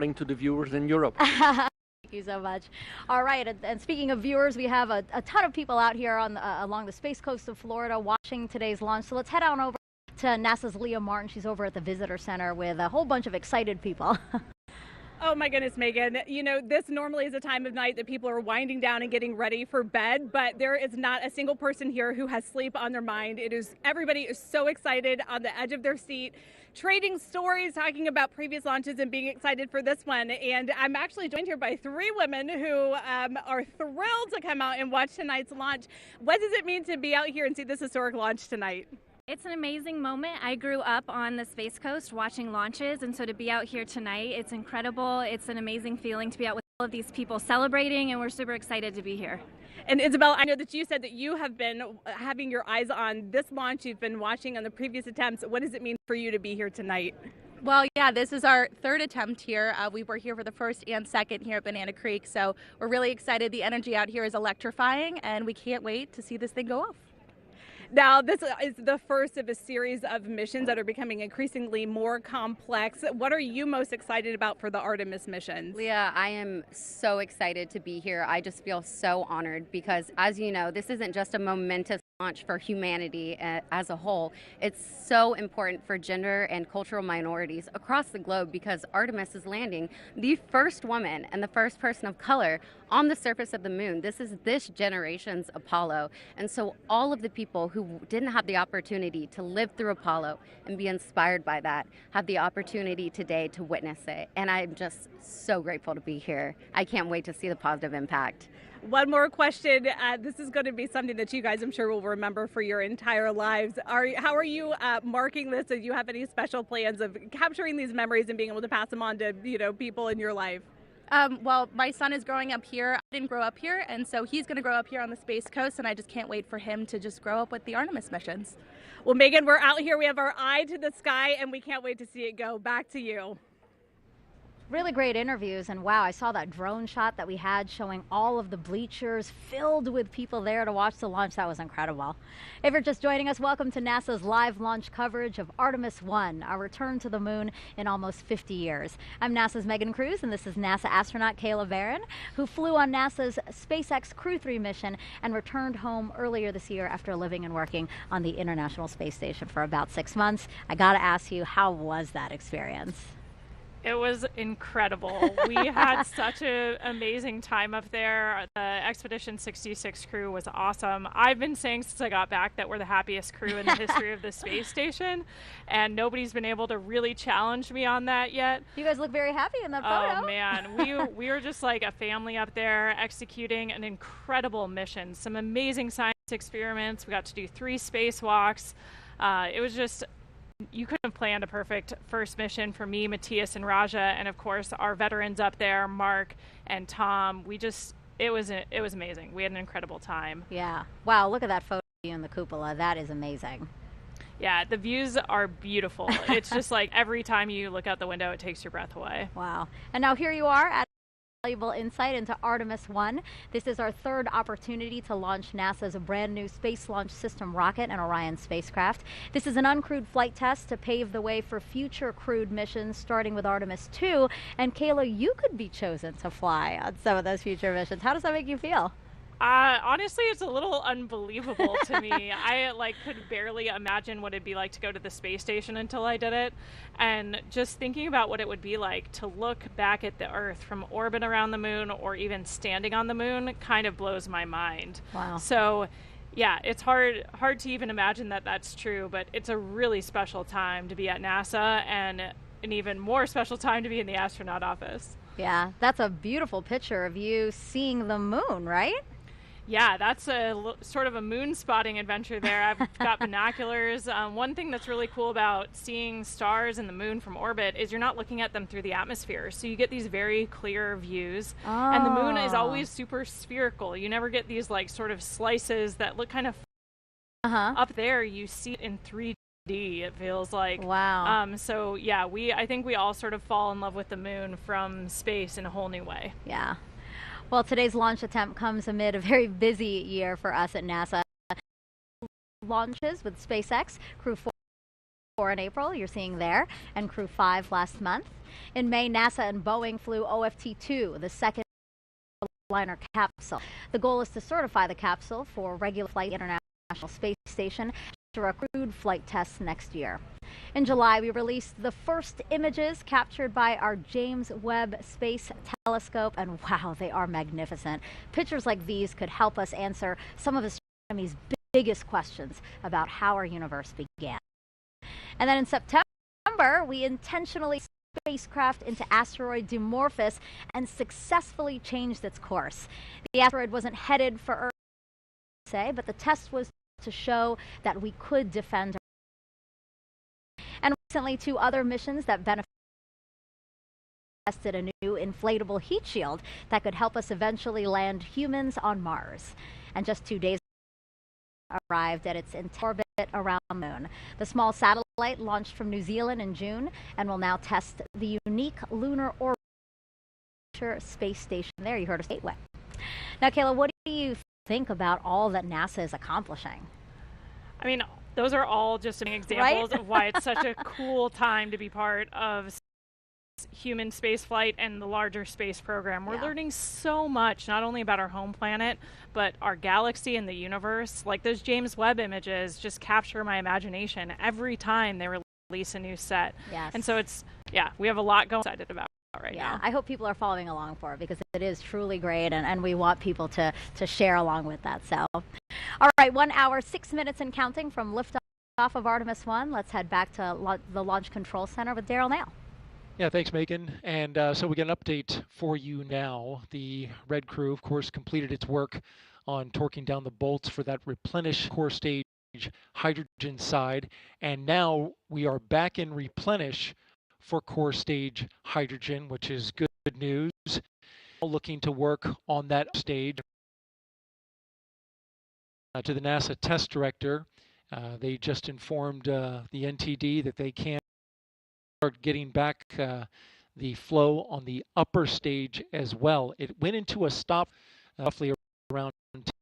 to the viewers in Europe. Thank you so much. All right, and speaking of viewers, we have a ton of people out here on along the space coast of Florida watching today's launch. So let's head on over to NASA's Leah Martin. She's over at the Visitor Center with a whole bunch of excited people. Oh my goodness, Megan. You know, this normally is a time of night that people are winding down and getting ready for bed, but there is not a single person here who has sleep on their mind. Everybody is so excited on the edge of their seat, trading stories, talking about previous launches and being excited for this one. And I'm actually joined here by three women who are thrilled to come out and watch tonight's launch. What does it mean to be out here and see this historic launch tonight? It's an amazing moment. I grew up on the Space Coast watching launches, and so to be out here tonight, it's incredible. It's an amazing feeling to be out with all of these people celebrating, and we're super excited to be here. And Isabel, I know that you said that you have been having your eyes on this launch. You've been watching on the previous attempts. What does it mean for you to be here tonight? Well, yeah, this is our third attempt here. We were here for the first and second here at Banana Creek, so we're really excited. The energy out here is electrifying, and we can't wait to see this thing go off. Now, this is the first of a series of missions that are becoming increasingly more complex. What are you most excited about for the Artemis missions? Leah, I am so excited to be here. I just feel so honored because, as you know, this isn't just a momentous launch for humanity as a whole. It's so important for gender and cultural minorities across the globe because Artemis is landing the first woman and the first person of color on the surface of the moon. This is this generation's Apollo. And so all of the people who didn't have the opportunity to live through Apollo and be inspired by that have the opportunity today to witness it. And I'm just so grateful to be here. I can't wait to see the positive impact. One more question. This is going to be something that you guys, I'm sure, will remember for your entire lives. How are you marking this? Do you have any special plans of capturing these memories and being able to pass them on to people in your life? Well, my son is growing up here. I didn't grow up here, and so he's going to grow up here on the Space Coast, and I just can't wait for him to just grow up with the Artemis missions. Well, Megan, we're out here. We have our eye to the sky, and we can't wait to see it go. Back to you. Really great interviews, and wow, I saw that drone shot that we had showing all of the bleachers filled with people there to watch the launch. That was incredible. If you're just joining us, welcome to NASA's live launch coverage of Artemis I, our return to the moon in almost 50 years. I'm NASA's Megan Cruz, and this is NASA astronaut Kayla Barron, who flew on NASA's SpaceX Crew 3 mission and returned home earlier this year after living and working on the International Space Station for about 6 months. I gotta ask you, how was that experience? It was incredible. We had such an amazing time up there. The Expedition 66 crew was awesome. I've been saying since I got back that we're the happiest crew in the history of the space station, and nobody's been able to really challenge me on that yet. You guys look very happy in that photo. Oh man, we were just like a family up there executing an incredible mission. Some amazing science experiments. We got to do 3 spacewalks. It was just, you couldn't have planned a perfect first mission for me, Matthias, and Raja, and of course our veterans up there, Mark and Tom. It was amazing. We had an incredible time. Yeah. Wow, look at that photo of you in the cupola. That is amazing. Yeah, the views are beautiful. It's just like every time you look out the window, it takes your breath away. Wow. And now here you are at valuable insight into Artemis I. This is our third opportunity to launch NASA's brand new Space Launch System rocket and Orion spacecraft. This is an uncrewed flight test to pave the way for future crewed missions, starting with Artemis II. And Kayla, you could be chosen to fly on some of those future missions. How does that make you feel? Honestly, it's a little unbelievable to me. I could barely imagine what it'd be like to go to the space station until I did it. And just thinking about what it would be like to look back at the Earth from orbit around the moon or even standing on the moon kind of blows my mind. Wow. So yeah, it's hard to even imagine that that's true, but it's a really special time to be at NASA and an even more special time to be in the astronaut office. Yeah, that's a beautiful picture of you seeing the moon, right? Yeah, that's sort of a moon spotting adventure there. I've got binoculars. One thing that's really cool about seeing stars and the moon from orbit is you're not looking at them through the atmosphere. So you get these very clear views. Oh. And the moon is always super spherical. You never get these sort of slices that look kind of up there. You see it in 3D, it feels like. Wow. So yeah, I think we all sort of fall in love with the moon from space in a whole new way. Yeah. Well, today's launch attempt comes amid a very busy year for us at NASA. Launches with SpaceX, Crew 4 4 in April, you're seeing there, and Crew 5 last month. In May, NASA and Boeing flew OFT-2, the second liner capsule. The goal is to certify the capsule for regular flight International Space Station after a crewed flight test next year. In July, we released the first images captured by our James Webb Space Telescope, and wow, they are magnificent. Pictures like these could help us answer some of astronomy's biggest questions about how our universe began. And then in September, we intentionally spacecraft into asteroid Dimorphos and successfully changed its course. The asteroid wasn't headed for Earth, but the test was to show that we could defend. And recently, 2 other missions that tested a new inflatable heat shield that could help us eventually land humans on Mars. And just 2 days arrived at its orbit around the moon. The small satellite launched from New Zealand in June and will now test the unique Lunar Orbiter space station there. You heard of Gateway. Now, Kayla, what do you think about all that NASA is accomplishing? I mean, those are all just examples of why it's such a cool time to be part of human space flight and the larger space program. We're learning so much, not only about our home planet, but our galaxy and the universe. Like, those James Webb images just capture my imagination every time they release a new set. Yes. And so it's, we have a lot going on excited about right now. I hope people are following along for it, because it is truly great, and we want people to share along with that. So, all right, 1 hour, 6 minutes and counting from liftoff of Artemis I. Let's head back to the Launch Control Center with Daryl Nail. Yeah, thanks, Megan. And so we get an update for you now. The Red Crew, of course, completed its work on torquing down the bolts for that replenish core stage hydrogen side. And now we are back in replenish for core stage hydrogen, which is good news. Looking to work on that stage. To the NASA test director, they just informed the NTD that they can start getting back the flow on the upper stage as well. It went into a stop roughly around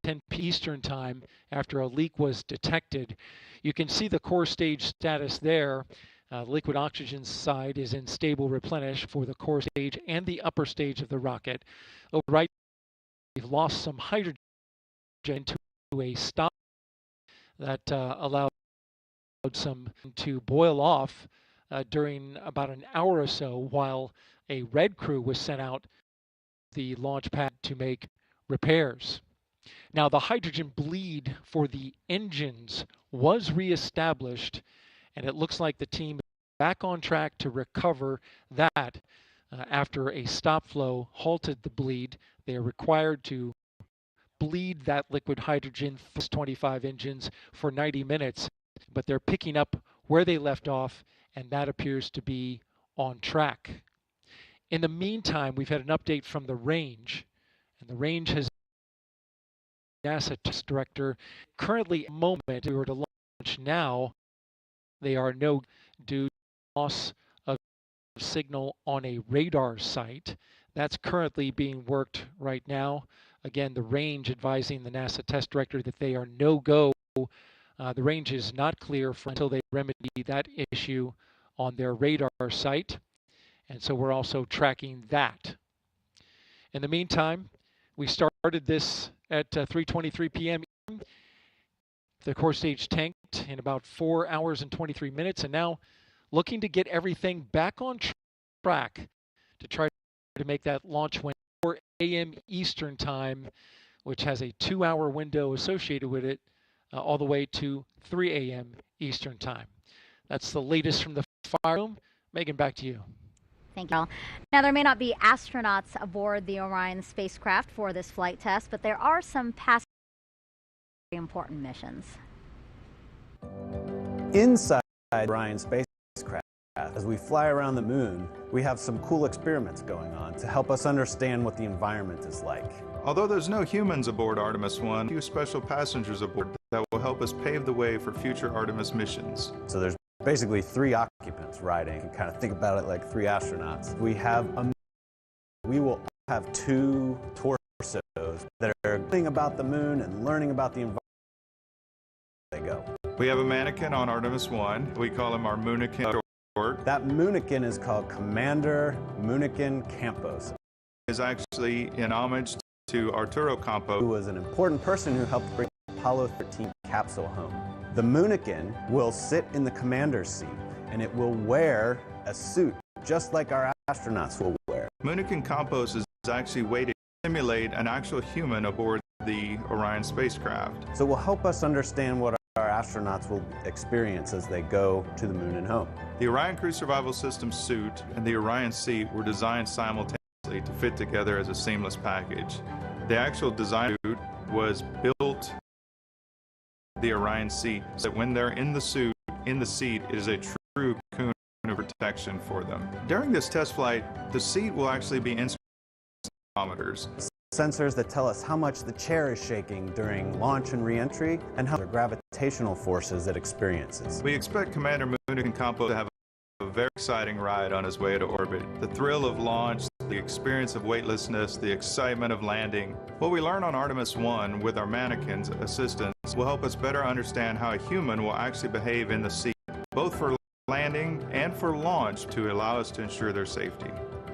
10 Eastern time after a leak was detected. You can see the core stage status there. Liquid oxygen side is in stable replenish for the core stage and the upper stage of the rocket. Over right, we've lost some hydrogen to a stop that allowed some to boil off during about an hour or so, while a Red Crew was sent out the launch pad to make repairs. Now, the hydrogen bleed for the engines was reestablished, and it looks like the team is back on track to recover that after a stop flow halted the bleed. They are required to bleed that liquid hydrogen through 25 engines for 90 minutes, but they're picking up where they left off, and that appears to be on track. In the meantime, we've had an update from the range, and the range has NASA test director. Currently, at the moment, if we were to launch now, they are no due to loss of signal on a radar site. That's currently being worked right now. Again, the range advising the NASA test director that they are no-go. The range is not clear until they remedy that issue on their radar site, and so we're also tracking that. In the meantime, we started this at 3:23 p.m. The core stage tanked in about 4 hours and 23 minutes, and now looking to get everything back on track to try to make that launch when 4 a.m. Eastern time, which has a 2-hour window associated with it, all the way to 3 a.m. Eastern time. That's the latest from the fire room. Megan, back to you. Thank you. Now, there may not be astronauts aboard the Orion spacecraft for this flight test, but there are some past very important missions. Inside Orion spacecraft, as we fly around the moon, we have some cool experiments going on to help us understand what the environment is like. Although there's no humans aboard Artemis I, a few special passengers aboard that will help us pave the way for future Artemis missions. So there's basically 3 occupants riding. You can kind of think about it like 3 astronauts. We will have 2 torsos that are learning about the moon and learning about the environment. They go. We have a mannequin on Artemis I. We call him our Moonikin. That Moonikin is called Commander Moonikin Campos. Is actually in homage to Arturo Campos, who was an important person who helped bring the Apollo 13 capsule home. The Moonikin will sit in the commander's seat, and it will wear a suit just like our astronauts will wear. Moonikin Campos is actually weighted to simulate an actual human aboard the Orion spacecraft. So it will help us understand what our astronauts will experience as they go to the moon and home. The Orion Crew Survival System suit and the Orion seat were designed simultaneously to fit together as a seamless package. The actual design suit was built the Orion seat so that when they're in the suit, in the seat, it is a true cocoon of protection for them. During this test flight, the seat will actually be instrumenters. Sensors that tell us how much the chair is shaking during launch and re-entry and how the gravitational forces it experiences. We expect Commander Moonikin Campos to have a very exciting ride on his way to orbit. The thrill of launch, the experience of weightlessness, the excitement of landing. What we learn on Artemis I with our mannequins assistants will help us better understand how a human will actually behave in the seat, both for landing and for launch, to allow us to ensure their safety.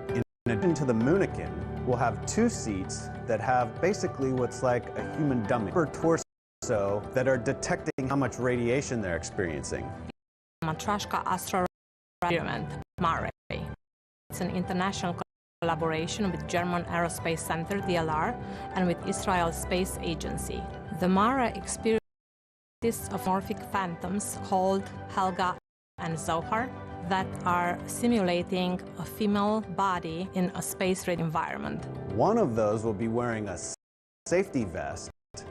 In addition to the Moonikin, we'll have two seats that have basically what's like a human dummy per torso that are detecting how much radiation they're experiencing. Matryoshka Astro Experiment, MARE. It's an international collaboration with German Aerospace Center, DLR, and with Israel Space Agency. The MARE experiment consists of morphic phantoms called Helga and Zohar that are simulating a female body in a space-ready environment. One of those will be wearing a safety vest,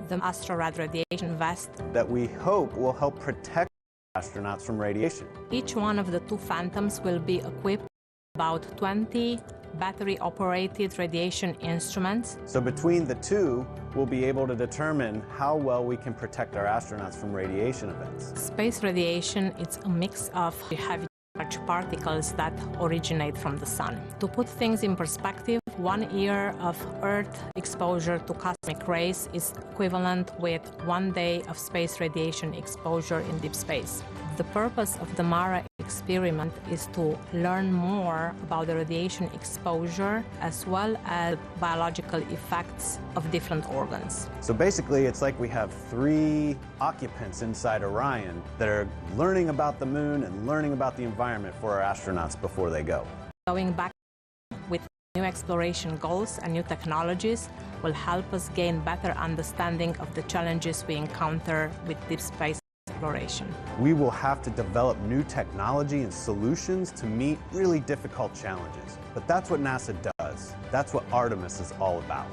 the Astrorad radiation vest, that we hope will help protect astronauts from radiation. Each one of the two phantoms will be equipped with about 20 battery-operated radiation instruments. So between the two, we'll be able to determine how well we can protect our astronauts from radiation events. Space radiation is a mix of heavy large particles that originate from the sun. To put things in perspective, 1 year of Earth exposure to cosmic rays is equivalent with 1 day of space radiation exposure in deep space. The purpose of the MARE experiment is to learn more about the radiation exposure as well as biological effects of different organs. So basically, it's like we have 3 occupants inside Orion that are learning about the moon and learning about the environment for our astronauts before they go. Going back with new exploration goals and new technologies will help us gain better understanding of the challenges we encounter with deep space exploration. We will have to develop new technology and solutions to meet really difficult challenges. But that's what NASA does. That's what Artemis is all about.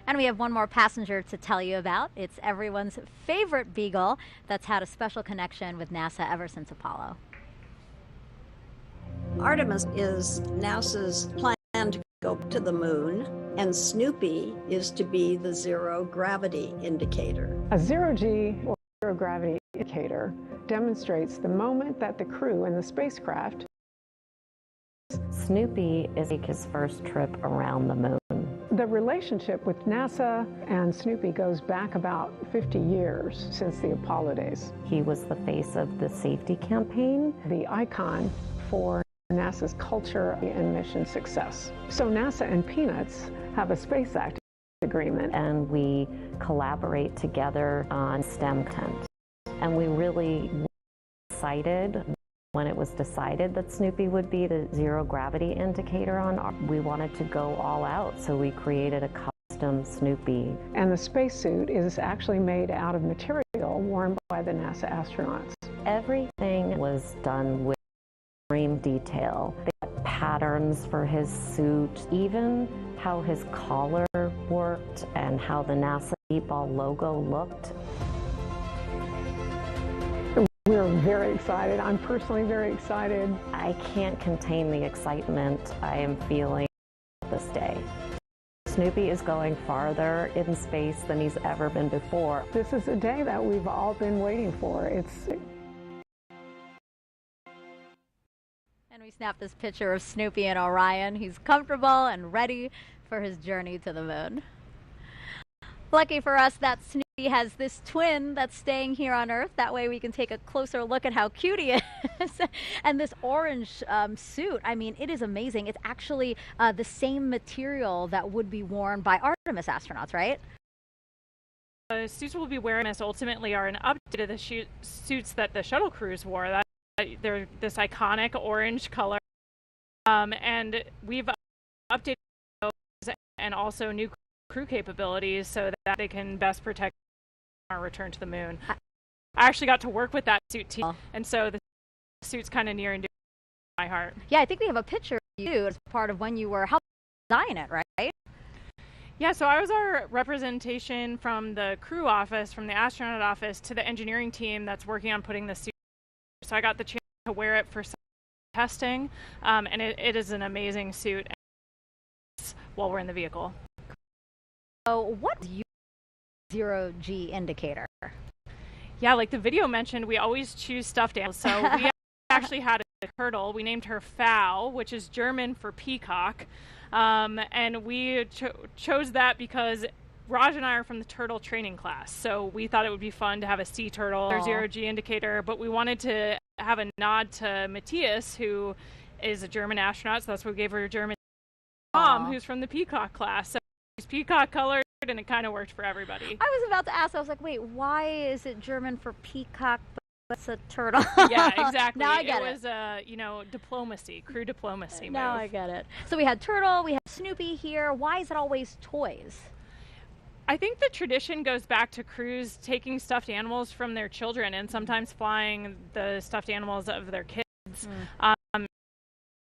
And we have one more passenger to tell you about. It's everyone's favorite beagle that's had a special connection with NASA ever since Apollo. Artemis is NASA's plan to go to the moon, and Snoopy is to be the zero gravity indicator. A zero-G or zero gravity indicator demonstrates the moment that the crew in the spacecraft. Snoopy is his first trip around the moon. The relationship with NASA and Snoopy goes back about 50 years since the Apollo days. He was the face of the safety campaign, the icon for NASA's culture and mission success. So NASA and Peanuts have a Space Act agreement. And we collaborate together on STEM content. And we really were excited when it was decided that Snoopy would be the zero gravity indicator on Earth. We wanted to go all out, so we created a custom Snoopy. And the spacesuit is actually made out of material worn by the NASA astronauts. Everything was done with extreme detail. They had patterns for his suit, even how his collar worked and how the NASA ball logo looked. We're very excited. I'm personally very excited. I can't contain the excitement I am feeling this day. Snoopy is going farther in space than he's ever been before. This is a day that we've all been waiting for. And we snapped this picture of Snoopy and Orion. He's comfortable and ready for his journey to the moon. Lucky for us, that Snoopy He has this twin that's staying here on Earth. That way we can take a closer look at how cute he is. And this orange suit, I mean, it is amazing. It's actually the same material that would be worn by Artemis astronauts, right? The suits we'll be wearing ultimately are an update of the suits that the shuttle crews wore. They're this iconic orange color. And we've updated those and also new crew capabilities so that they can best protect our return to the moon. I actually got to work with that suit team, and so the suit's kind of near and dear to my heart. Yeah, I think we have a picture of you as part of when you were helping design it, right? Yeah, so I was our representation from the crew office, from the astronaut office, to the engineering team that's working on putting the suit. So I got the chance to wear it for some testing, and it is an amazing suit while we're in the vehicle. So what's your zero-G indicator? Yeah, like the video mentioned, we always choose stuffed animals. So we actually had a turtle. We named her Fowl, which is German for peacock. And we chose that because Raj and I are from the turtle training class. So we thought it would be fun to have a sea turtle, their zero-G indicator. But we wanted to have a nod to Matthias, who is a German astronaut. So that's why we gave her a German mom, who's from the peacock class. So she's peacock colored, and it kind of worked for everybody. I was about to ask, I was like, wait, why is it German for peacock, but it's a turtle? Yeah, exactly. Now I get it. Was, diplomacy, crew diplomacy move. Now I get it. So we had turtle, we have Snoopy here. Why is it always toys? I think the tradition goes back to crews taking stuffed animals from their children and sometimes flying the stuffed animals of their kids.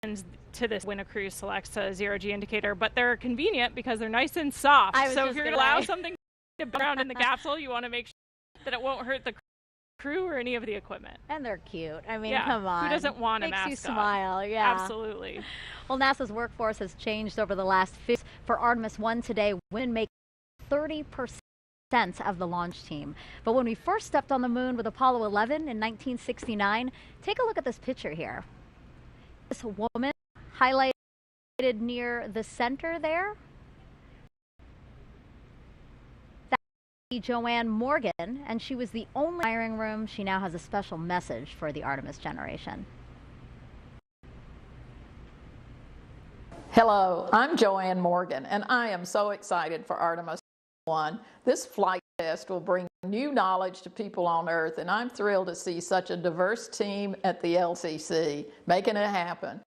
And to this, when a crew selects a zero-G indicator, but they're convenient because they're nice and soft. So if you're allow something to be around in the capsule, you want to make sure that it won't hurt the crew or any of the equipment. And they're cute. I mean, yeah. Come on. Who doesn't want a mascot? Makes you smile, yeah. Absolutely. Well, NASA's workforce has changed over the last 50 years. For Artemis I today, women make 30% of the launch team. But when we first stepped on the moon with Apollo 11 in 1969, take a look at this picture here. This woman highlighted near the center there, that's Joanne Morgan, and she was the only hiring room. She now has a special message for the Artemis generation. Hello, I'm Joanne Morgan, and I am so excited for Artemis I. This flight test will bring new knowledge to people on Earth, and I'm thrilled to see such a diverse team at the LCC making it happen.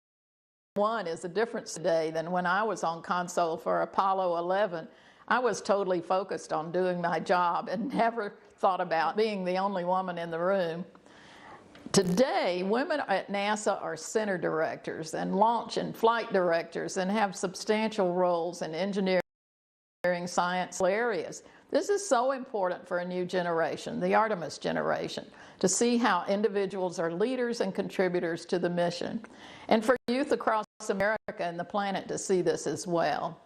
One is a difference today than when I was on console for Apollo 11. I was totally focused on doing my job and never thought about being the only woman in the room. Today, women at NASA are center directors and launch and flight directors and have substantial roles in engineering, science areas. This is so important for a new generation, the Artemis generation, to see how individuals are leaders and contributors to the mission, and for youth across America and the planet to see this as well.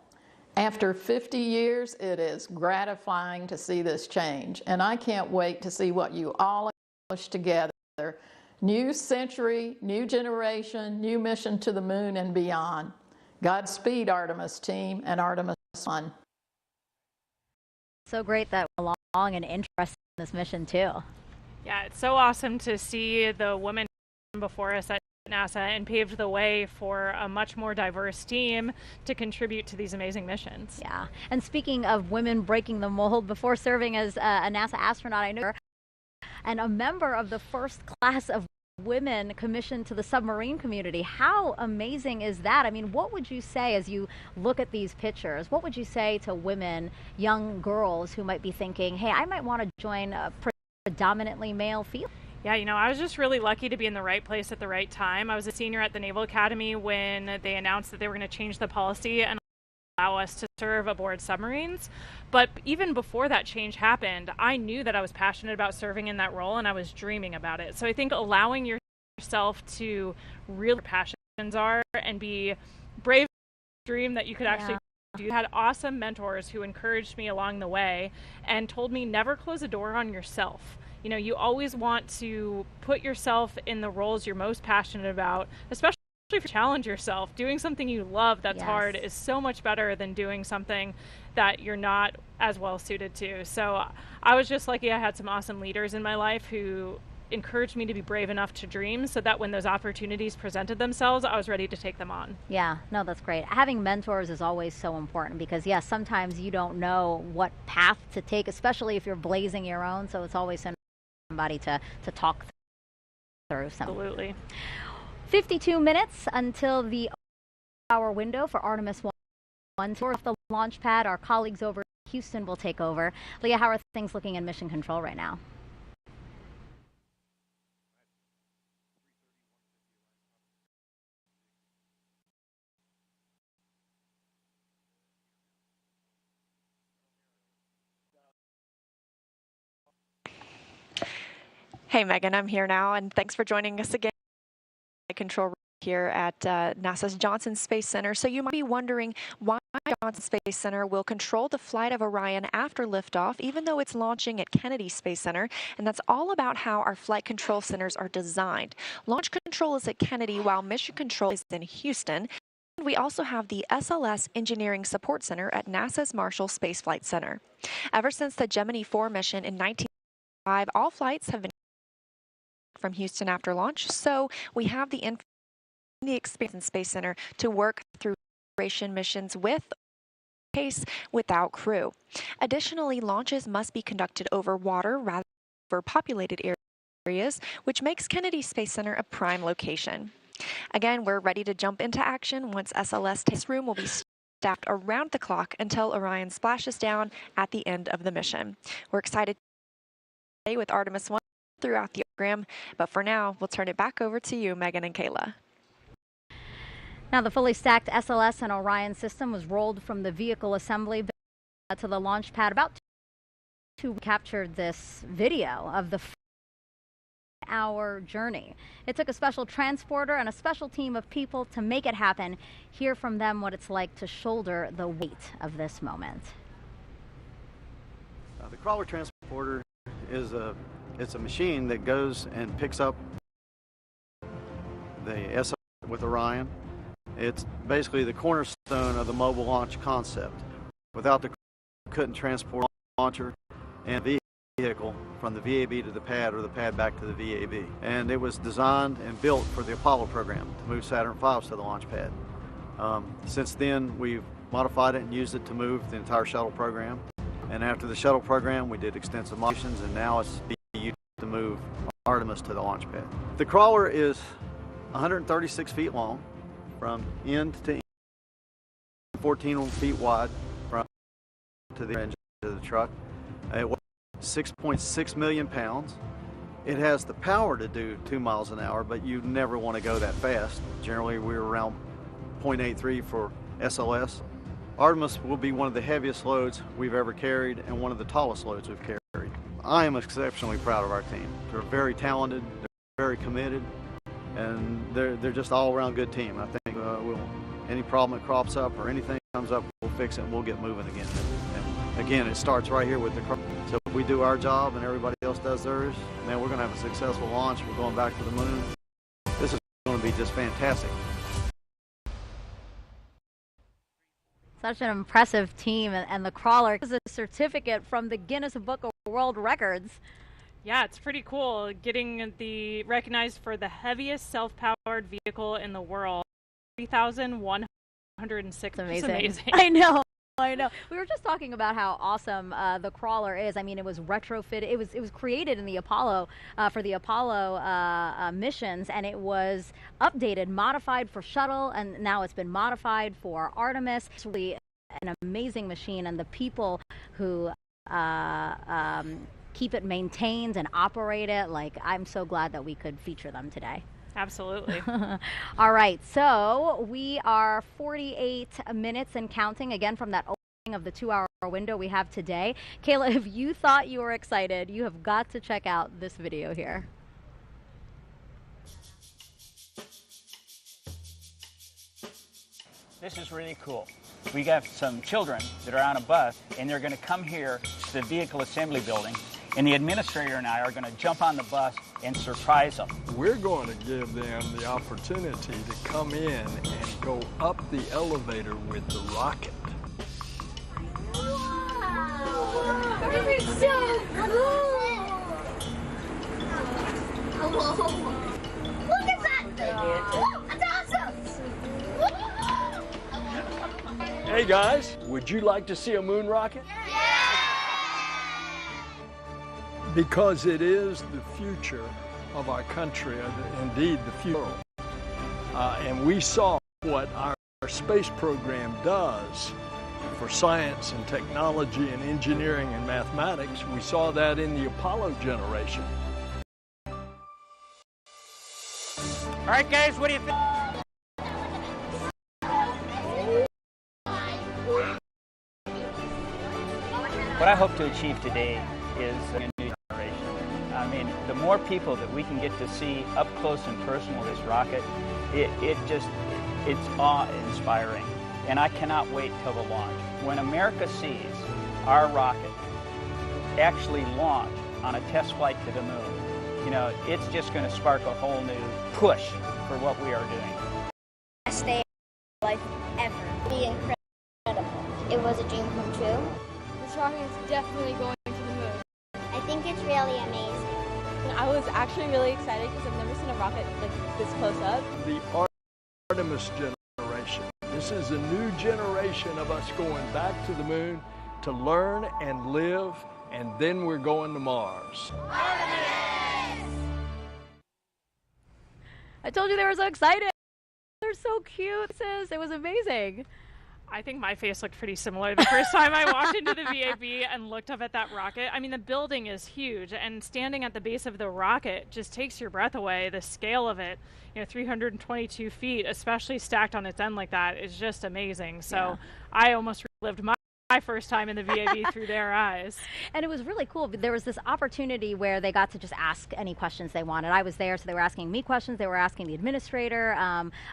After 50 years, it is gratifying to see this change, and I can't wait to see what you all accomplish together. New century, new generation, new mission to the moon and beyond. Godspeed, Artemis team and Artemis I. So great that we're along and interested in this mission too. Yeah, it's so awesome to see the women before us at NASA and paved the way for a much more diverse team to contribute to these amazing missions. Yeah, and speaking of women breaking the mold, before serving as a NASA astronaut, I knew her, and a member of the first class of women commissioned to the submarine community. How amazing is that? I mean, what would you say as you look at these pictures? What would you say to women, young girls who might be thinking, hey, I might want to join a predominantly male field? Yeah, I was just really lucky to be in the right place at the right time. I was a senior at the Naval Academy when they announced that they were going to change the policy and allow us to serve aboard submarines. But even before that change happened, I knew that I was passionate about serving in that role and I was dreaming about it. So I think allowing yourself to really passions are and be brave, dream that you could actually do. You had awesome mentors who encouraged me along the way and told me never close a door on yourself. You always want to put yourself in the roles you're most passionate about, especially if you challenge yourself. Doing something you love that's hard is so much better than doing something that you're not as well suited to. So I was just lucky I had some awesome leaders in my life who encouraged me to be brave enough to dream so that when those opportunities presented themselves, I was ready to take them on. Yeah, no, that's great. Having mentors is always so important because, yes, sometimes you don't know what path to take, especially if you're blazing your own. So it's always somebody to talk through something. Absolutely. 52 minutes until the hour window for Artemis I. Tour off the launch pad. Our colleagues over in Houston will take over. Leah, how are things looking in mission control right now? Hey, Megan, I'm here now, and thanks for joining us again. Control room here at NASA's Johnson Space Center. So you might be wondering why Johnson Space Center will control the flight of Orion after liftoff, even though it's launching at Kennedy Space Center. And that's all about how our flight control centers are designed. Launch control is at Kennedy, while mission control is in Houston. And we also have the SLS Engineering Support Center at NASA's Marshall Space Flight Center. Ever since the Gemini 4 mission in 1995, all flights have been from Houston after launch, so we have the experience in Space Center to work through exploration missions without crew. Additionally, launches must be conducted over water rather than over populated areas, which makes Kennedy Space Center a prime location. Again, we're ready to jump into action once SLS test room will be staffed around the clock until Orion splashes down at the end of the mission. We're excited today with Artemis I throughout the program, but for now, we'll turn it back over to you, Megan and Kayla. Now, the fully stacked SLS and Orion system was rolled from the vehicle assembly to the launch pad. About 2 captured this video of the hour journey. It took a special transporter and a special team of people to make it happen. Hear from them what it's like to shoulder the weight of this moment. The crawler transporter is it's a machine that goes and picks up the SLS with Orion. It's basically the cornerstone of the mobile launch concept. Without the couldn't transport launcher and vehicle from the VAB to the pad or the pad back to the VAB. And it was designed and built for the Apollo program to move Saturn V's to the launch pad. Since then, we've modified it and used it to move the entire shuttle program. And after the shuttle program, we did extensive modifications, and now it's used to move Artemis to the launch pad. The crawler is 136 feet long from end to end, 14 feet wide from to the engine of the truck. It weighs 6.6 million pounds. It has the power to do 2 miles an hour, but you never want to go that fast. Generally, we're around 0.83 for SLS. Artemis will be one of the heaviest loads we've ever carried and one of the tallest loads we've carried. I am exceptionally proud of our team. They're very talented, they're very committed, and they're just all around good team. I think any problem that crops up or anything comes up, we'll fix it and we'll get moving again. And again, it starts right here with the crew. So if we do our job and everybody else does theirs, man, we're going to have a successful launch. We're going back to the moon. This is going to be just fantastic. Such an impressive team, and the crawler is a certificate from the Guinness Book of World Records. Yeah, it's pretty cool getting recognized for the heaviest self-powered vehicle in the world. 3,106. It's amazing. Amazing. I know. We were just talking about how awesome the crawler is. I mean, it was retrofitted. It was created in the Apollo for the Apollo missions, and it was updated, modified for shuttle, and now it's been modified for Artemis. It's really an amazing machine, and the people who keep it maintained and operate it, like, I'm so glad that we could feature them today. Absolutely. All right, so we are 48 minutes and counting again from that opening of the 2-hour window we have today. Kayla, if you thought you were excited, you have got to check out this video here. This is really cool. We got some children that are on a bus, and they're going to come here to the vehicle assembly building, and the administrator and I are going to jump on the bus and surprise them. We're going to give them the opportunity to come in and go up the elevator with the rocket. This is so cool! Look at that thing! Whoa, that's awesome! Hey guys, would you like to see a moon rocket? Because it is the future of our country, indeed the future. And we saw what our space program does for science and technology and engineering and mathematics. We saw that in the Apollo generation. All right, guys, what do you think? What I hope to achieve today is a new generation. I mean, the more people that we can get to see up close and personal this rocket, it's awe-inspiring. And I cannot wait till the launch. When America sees our rocket actually launch on a test flight to the moon, you know, it's just going to spark a whole new push for what we are doing. Best day of my life ever. Be incredible. It was a dream come true. This rocket is definitely going to the moon. I think it's really amazing. I was actually really excited because I've never seen a rocket like this close up. The Artemis generation. This is a new generation of us going back to the moon to learn and live, and then we're going to Mars. I told you they were so excited. They're so cute. It was amazing. I think my face looked pretty similar the first time I walked into the VAB and looked up at that rocket. I mean, the building is huge, and standing at the base of the rocket just takes your breath away. The scale of it, you know, 322 feet, especially stacked on its end like that, is just amazing. So yeah. I almost relived my first time in the VAB through their eyes. And it was really cool. There was this opportunity where they got to just ask any questions they wanted. I was there, so they were asking me questions. They were asking the administrator,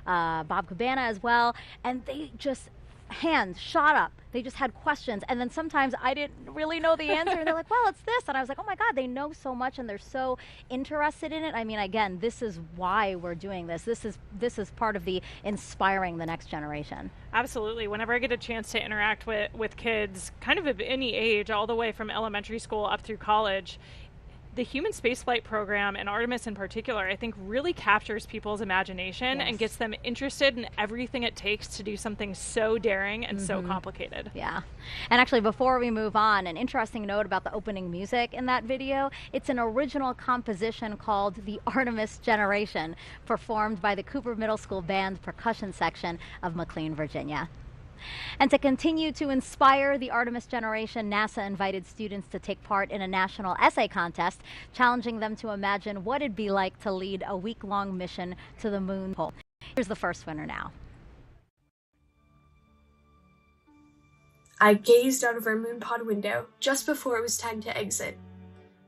Bob Cabana as well, and they just hands shot up. They just had questions, and then sometimes I didn't really know the answer, and they're like, well, it's this, and I was like, oh my God, they know so much, and they're so interested in it. I mean, again, this is why we're doing this. This is part of the inspiring the next generation. Absolutely. Whenever I get a chance to interact with kids, kind of any age, all the way from elementary school up through college, the human spaceflight program, and Artemis in particular, I think really captures people's imagination and gets them interested in everything it takes to do something so daring and so complicated. Yeah. And actually, before we move on, an interesting note about the opening music in that video. It's an original composition called The Artemis Generation, performed by the Cooper Middle School Band percussion section of McLean, Virginia. And to continue to inspire the Artemis generation, NASA invited students to take part in a national essay contest, challenging them to imagine what it'd be like to lead a week-long mission to the moon pole. Here's the first winner now. I gazed out of our moon pod window just before it was time to exit.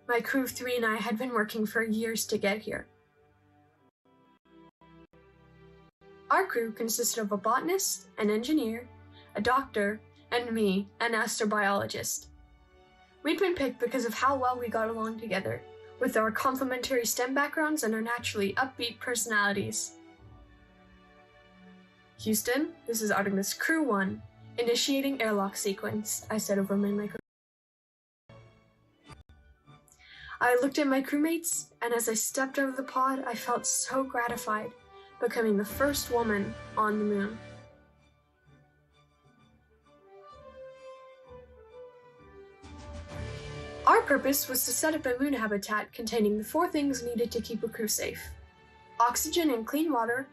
My crew of 3 and I had been working for years to get here. Our crew consisted of a botanist, an engineer, a doctor, and me, an astrobiologist. We'd been picked because of how well we got along together, with our complementary STEM backgrounds and our naturally upbeat personalities. Houston, this is Artemis Crew 1, initiating airlock sequence, I said over my microphone. I looked at my crewmates, and as I stepped out of the pod, I felt so gratified, becoming the first woman on the moon. Our purpose was to set up a moon habitat containing the 4 things needed to keep a crew safe: oxygen and clean water,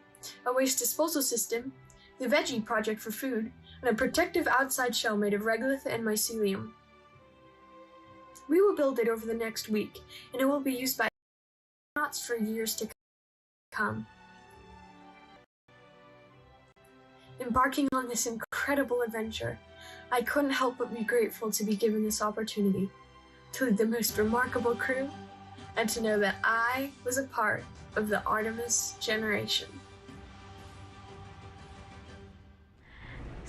a waste disposal system, the veggie project for food, and a protective outside shell made of regolith and mycelium. We will build it over the next week, and it will be used by astronauts for years to come. Embarking on this incredible adventure, I couldn't help but be grateful to be given this opportunity to lead the most remarkable crew and to know that I was a part of the Artemis generation.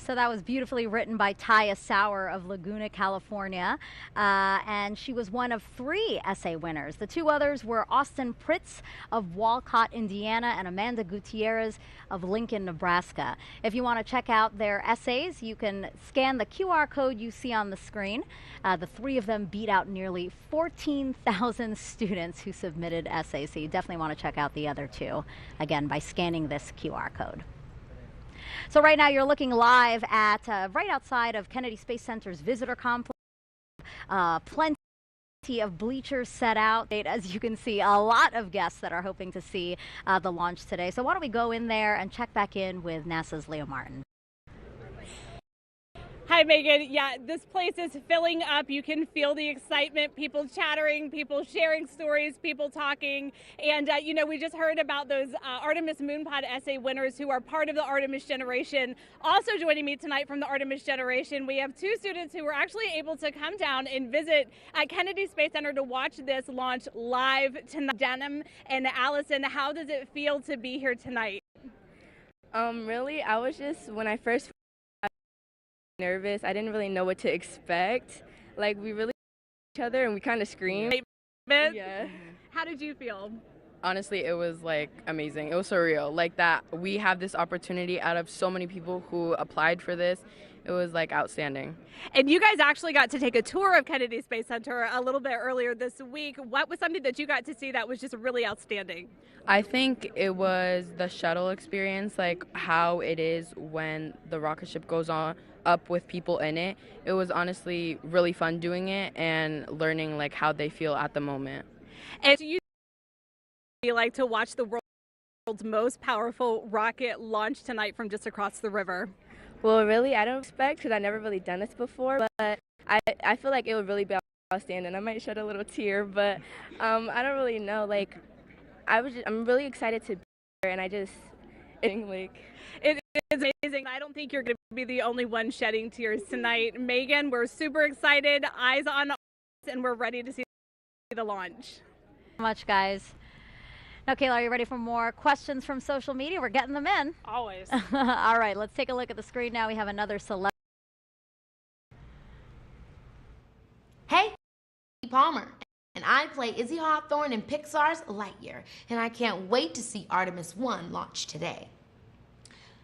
So that was beautifully written by Taya Sauer of Laguna, California, and she was one of 3 essay winners. The 2 others were Austin Pritz of Walcott, Indiana, and Amanda Gutierrez of Lincoln, Nebraska. If you want to check out their essays, you can scan the QR code you see on the screen. The 3 of them beat out nearly 14,000 students who submitted essays, so you definitely want to check out the other 2, again, by scanning this QR code. So right now you're looking live at right outside of Kennedy Space Center's visitor complex. Plenty of bleachers set out. As you can see, a lot of guests that are hoping to see the launch today. So why don't we go in there and check back in with NASA's Leo Martin. Hi, Megan. Yeah, this place is filling up. You can feel the excitement, people chattering, people sharing stories, people talking. And, you know, we just heard about those Artemis Moonpod essay winners who are part of the Artemis generation. Also joining me tonight from the Artemis generation, we have 2 students who were actually able to come down and visit at Kennedy Space Center to watch this launch live tonight. Denim and Allison, how does it feel to be here tonight? Really, I was just, when I first nervous. I didn't really know what to expect. Like, we really each other and we kind of screamed. Yeah. How did you feel? Honestly, it was like amazing. It was surreal. Like that we have this opportunity out of so many people who applied for this. It was like outstanding. And you guys actually got to take a tour of Kennedy Space Center a little bit earlier this week. What was something that you got to see that was just really outstanding? I think it was the shuttle experience, like how it is when the rocket ship goes on up with people in it. It was honestly really fun doing it and learning like how they feel at the moment. And you like to watch the world's most powerful rocket launch tonight from just across the river? Well, really, I don't expect, because I've never really done this before, but I feel like it would really be outstanding. I might shed a little tear, but I don't really know. Like, I'm really excited to be here, and it is amazing. I don't think you're going to be the only one shedding tears tonight. Megan, we're super excited, eyes on us, and we're ready to see the launch. Much, guys. Now, Kayla, are you ready for more questions from social media? We're getting them in. Always. All right, let's take a look at the screen now. We have another select. Hey, Palmer, and I play Izzy Hawthorne in Pixar's Lightyear, and I can't wait to see Artemis I launch today.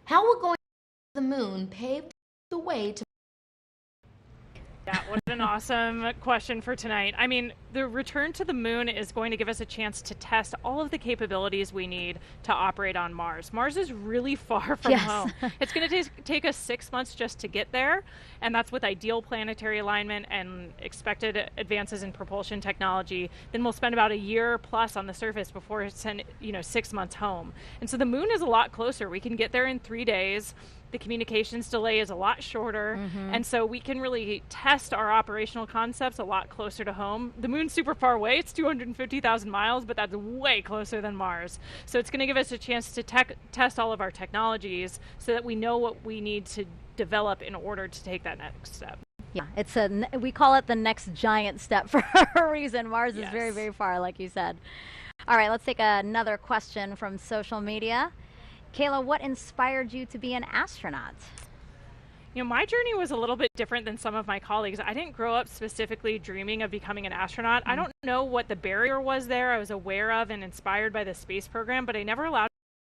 How will going to the moon pave the way to... Yeah, what an awesome question for tonight. I mean, the return to the moon is going to give us a chance to test all of the capabilities we need to operate on Mars. Mars is really far from home. It's going to take us 6 months just to get there, and that's with ideal planetary alignment and expected advances in propulsion technology. Then we'll spend about a year plus on the surface before it's 6 months home. And so the moon is a lot closer. We can get there in 3 days. The communications delay is a lot shorter, and so we can really test our operational concepts a lot closer to home. The moon's super far away. It's 250,000 miles, but that's way closer than Mars. So it's going to give us a chance to test all of our technologies so that we know what we need to develop in order to take that next step. Yeah, we call it the next giant step for a reason. Mars is very, very far, like you said. All right, let's take another question from social media. Kayla, what inspired you to be an astronaut? You know, my journey was a little bit different than some of my colleagues. I didn't grow up specifically dreaming of becoming an astronaut. I don't know what the barrier was there. I was aware of and inspired by the space program, but I never allowed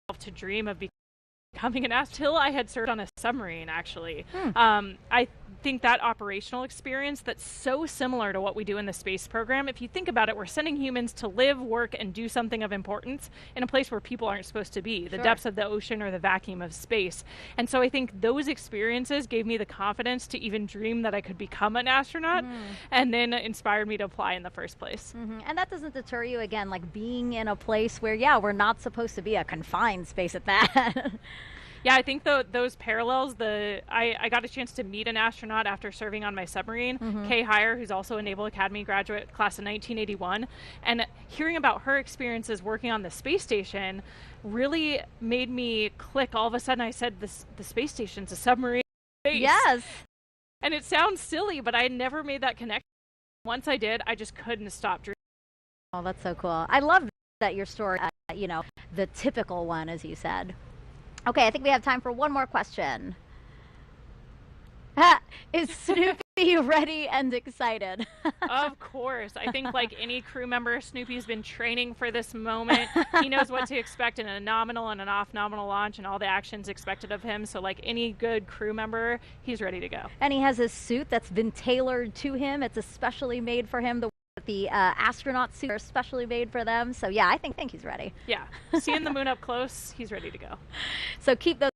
myself to dream of becoming an astronaut until I had served on a submarine, actually. I think that operational experience that's so similar to what we do in the space program, if you think about it, we're sending humans to live, work, and do something of importance in a place where people aren't supposed to be, the depths of the ocean or the vacuum of space. And so I think those experiences gave me the confidence to even dream that I could become an astronaut, and then inspired me to apply in the first place. And that doesn't deter you, again, like being in a place where, we're not supposed to be, a confined space at that. Yeah, I think those parallels, I got a chance to meet an astronaut after serving on my submarine, Kay Heyer, who's also a Naval Academy graduate, class of 1981, and hearing about her experiences working on the space station really made me click. All of a sudden I said, the space station's a submarine space. Yes. And it sounds silly, but I never made that connection. Once I did, I just couldn't stop dreaming. Oh, that's so cool. I love that your story, the typical one, as you said. Okay, I think we have time for one more question. Is Snoopy ready and excited? Of course. I think like any crew member, Snoopy's been training for this moment. He knows what to expect in a nominal and an off-nominal launch and all the actions expected of him. So like any good crew member, he's ready to go. And he has his suit that's been tailored to him. It's especially made for him. The astronaut suits are especially made for them. So yeah, I think he's ready. Yeah. Seeing the moon up close, he's ready to go. So keep those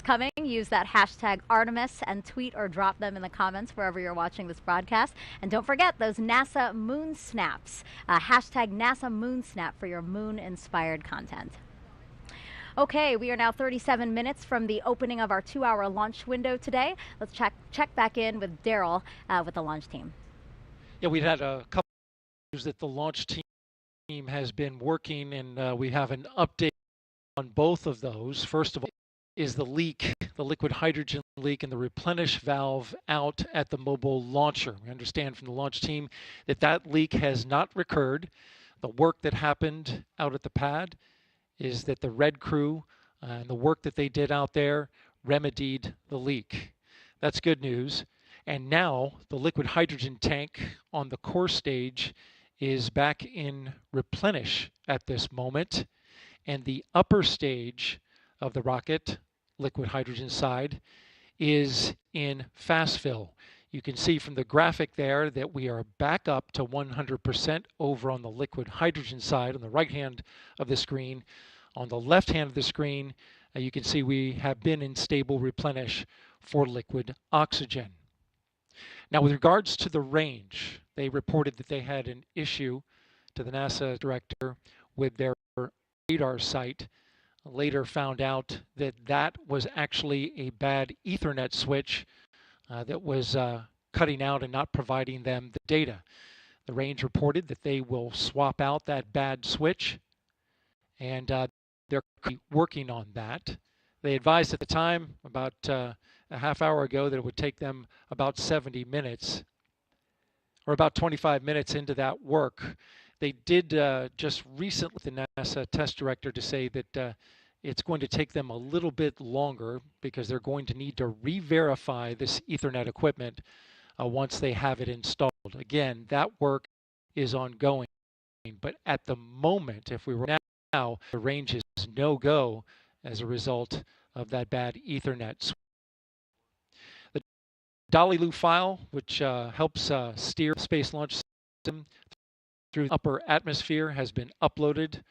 coming. Use that hashtag Artemis and tweet or drop them in the comments wherever you're watching this broadcast. And don't forget those NASA moon snaps. Hashtag NASA moon snap for your moon inspired content. Okay, we are now 37 minutes from the opening of our 2-hour launch window today. Let's check back in with Daryl with the launch team. Yeah, we've had a couple of that the launch team has been working, and we have an update on both of those. First of all, is the leak, the liquid hydrogen leak and the replenish valve out at the mobile launcher. We understand from the launch team that that leak has not recurred. The work that happened out at the pad is that the red crew and the work that they did out there remedied the leak. That's good news. And now the liquid hydrogen tank on the core stage is back in replenish at this moment. And the upper stage of the rocket, liquid hydrogen side, is in fast fill. You can see from the graphic there that we are back up to 100% over on the liquid hydrogen side on the right hand of the screen. On the left hand of the screen, you can see we have been in stable replenish for liquid oxygen. Now, with regards to the range, they reported that they had an issue to the NASA director with their radar sight. Later found out that that was actually a bad Ethernet switch that was cutting out and not providing them the data. The range reported that they will swap out that bad switch, and they're working on that. They advised at the time, about a half hour ago, that it would take them about 70 minutes, or about 25 minutes into that work. They did just recently, the NASA test director, to say that it's going to take them a little bit longer because they're going to need to re-verify this Ethernet equipment once they have it installed. Again, that work is ongoing, but at the moment, if we were now, the range is no-go as a result of that bad Ethernet. The Dolly Lu file, which helps steer the Space Launch System through the upper atmosphere, has been uploaded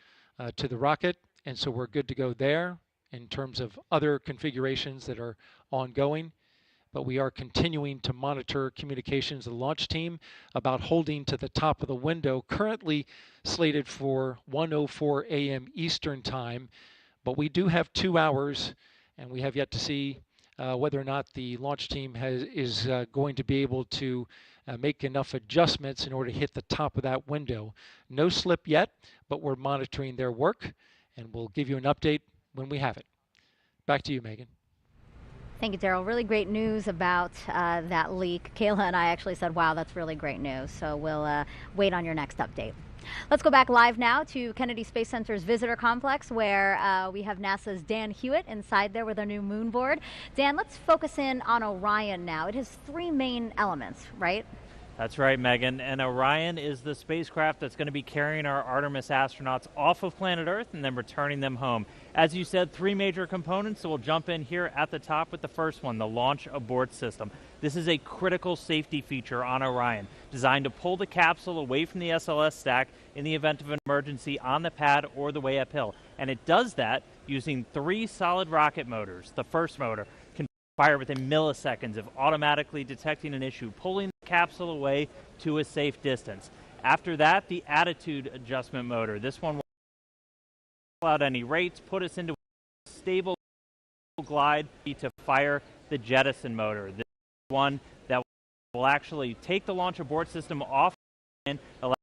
to the rocket, and so we're good to go there in terms of other configurations that are ongoing. But we are continuing to monitor communications of the launch team about holding to the top of the window, currently slated for 1:04 a.m. Eastern Time. But we do have 2 hours, and we have yet to see whether or not the launch team is going to be able to make enough adjustments in order to hit the top of that window. No slip yet, but we're monitoring their work, and we'll give you an update when we have it. Back to you, Megan. Thank you, Daryl. Really great news about that leak. Kayla and I actually said, wow, that's really great news. So we'll wait on your next update. Let's go back live now to Kennedy Space Center's visitor complex, where we have NASA's Dan Hewitt inside there with our new moon board. Dan, let's focus in on Orion now. It has 3 main elements, right? That's right, Megan. And Orion is the spacecraft that's going to be carrying our Artemis astronauts off of planet Earth and then returning them home. As you said, 3 major components, so we'll jump in here at the top with the first one, the launch abort system. This is a critical safety feature on Orion, designed to pull the capsule away from the SLS stack in the event of an emergency on the pad or the way uphill. And it does that using 3 solid rocket motors. The first motor can fire within milliseconds of automatically detecting an issue, pulling the capsule away to a safe distance. After that, the attitude adjustment motor. This one will out any rates, put us into a stable glide to fire the jettison motor. This one that will actually take the launch abort system off and allow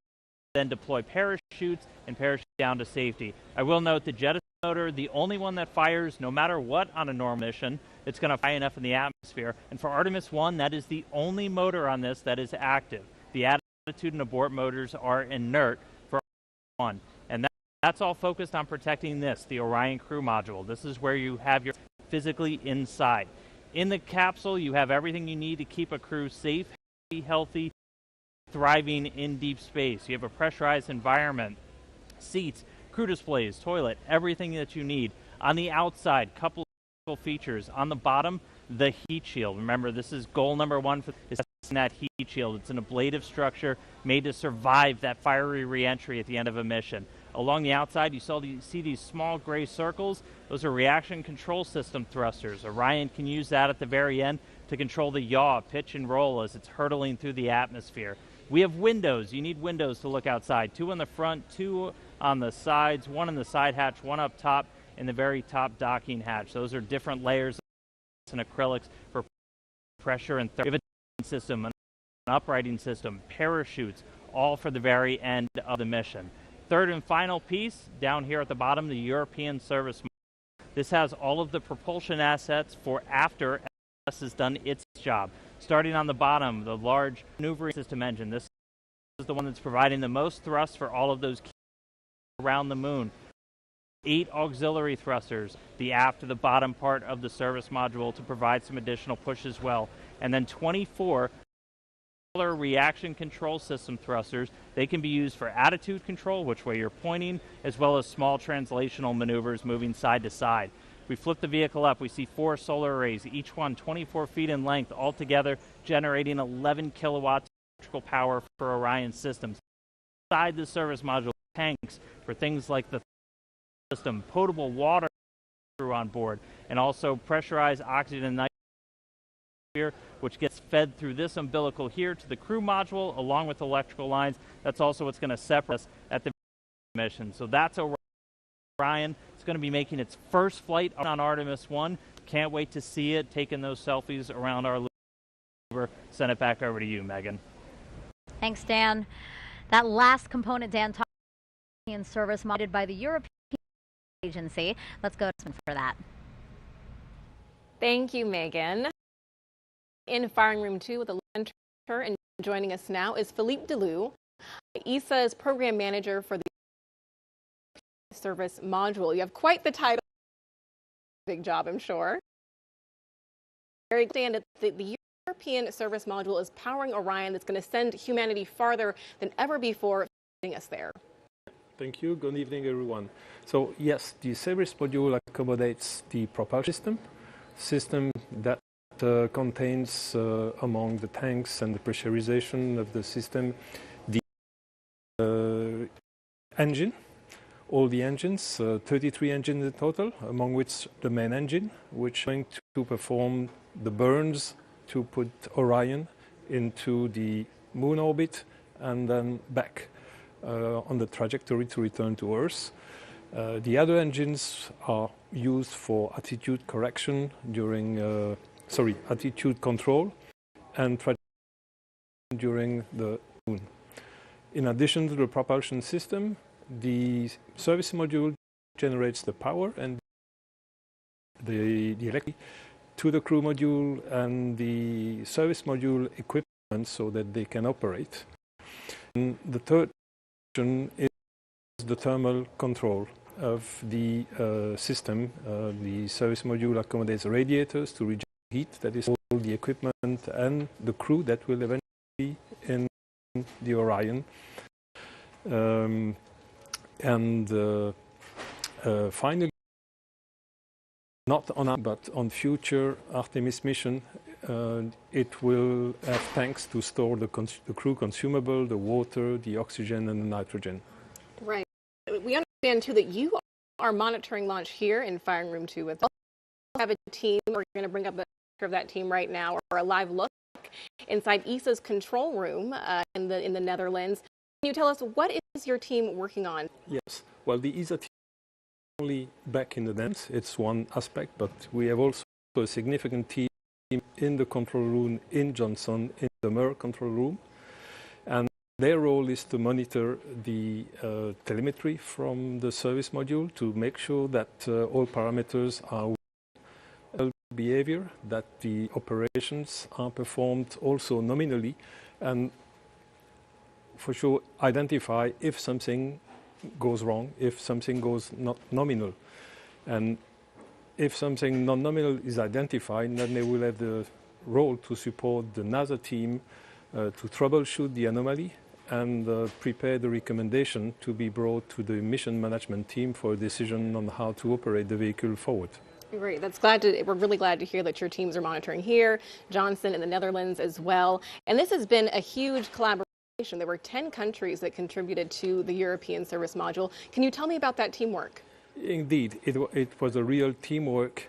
then deploy parachutes and parachute down to safety. I will note the jettison motor, the only one that fires no matter what on a normal mission. It's going to fire enough in the atmosphere. And for Artemis I, that is the only motor on this that is active. The attitude and abort motors are inert for one. And that's all focused on protecting this, the Orion crew module. This is where you have your physically inside. In the capsule, you have everything you need to keep a crew safe, healthy, thriving in deep space. You have a pressurized environment, seats, crew displays, toilet, everything that you need. On the outside, couple of features. On the bottom, the heat shield. Remember, this is goal number one for that heat shield. It's an ablative structure made to survive that fiery reentry at the end of a mission. Along the outside, you see these small gray circles. Those are reaction control system thrusters. Orion can use that at the very end to control the yaw, pitch, and roll as it's hurtling through the atmosphere. We have windows. You need windows to look outside. 2 on the front, 2 on the sides, 1 in the side hatch, 1 up top in the very top docking hatch. Those are different layers and acrylics for pressure and thermal. We have a system, an uprighting system, parachutes, all for the very end of the mission. Third and final piece, down here at the bottom, the European service module. This has all of the propulsion assets for after S has done its job. Starting on the bottom, the large maneuvering system engine. This is the one that's providing the most thrust for all of those around the moon. 8 auxiliary thrusters, the aft to the bottom part of the service module to provide some additional push as well. And then 24 reaction control system thrusters. They can be used for attitude control, which way you're pointing, as well as small translational maneuvers moving side to side. We flip the vehicle up, we see 4 solar arrays, each one 24 feet in length, altogether generating 11 kilowatts of electrical power for Orion systems. Inside the service module, tanks for things like the system, potable water on board, and also pressurized oxygen and nitrogen, which gets fed through this umbilical here to the crew module along with electrical lines. That's also what's going to separate us at the mission. So that's Orion. It's going to be making its first flight on Artemis I. Can't wait to see it, taking those selfies around our Lunar. Send it back over to you, Megan. Thanks, Dan. That last component Dan talked about in service modded by the European Agency. Let's go for that. Thank you, Megan. In Firing Room 2 with a mentor, and joining us now is Philippe Delou, ESA's program manager for the service module. You have quite the title. Big job, I'm sure. Very glad that the European service module is powering Orion that's going to send humanity farther than ever before, getting us there. Thank you. Good evening, everyone. So yes, the service module accommodates the propulsion system that contains among the tanks and the pressurization of the system the engine, all the engines, 33 engines in total, among which the main engine, which is going to perform the burns to put Orion into the moon orbit and then back on the trajectory to return to Earth. The other engines are used for attitude correction during attitude control and during the moon. In addition to the propulsion system, the service module generates the power and the electricity to the crew module and the service module equipment so that they can operate. And the third option is the thermal control of the system. The service module accommodates radiators to reject heat, that is all the equipment and the crew that will eventually be in the Orion. Finally, not on but on future Artemis mission, it will have tanks to store the crew consumable, the water, the oxygen, and the nitrogen. Right. We understand too that you are monitoring launch here in Firing Room 2 with us. We have a team. We're going to bring up a picture of that team right now, or a live look inside ESA's control room in the Netherlands. Can you tell us what is your team working on? Yes. Well, the ESA team is only back in the dance. It's one aspect, but we have also a significant team in the control room in Johnson, in the Mer control room, and their role is to monitor the telemetry from the service module to make sure that all parameters are behavior, that the operations are performed also nominally, and for sure identify if something goes wrong, if something goes not nominal. And if something non-nominal is identified, then they will have the role to support the NASA team to troubleshoot the anomaly and prepare the recommendation to be brought to the mission management team for a decision on how to operate the vehicle forward. Great. We're really glad to hear that your teams are monitoring here, Johnson in the Netherlands as well. And this has been a huge collaboration. There were 10 countries that contributed to the European service module. Can you tell me about that teamwork? Indeed, it was a real teamwork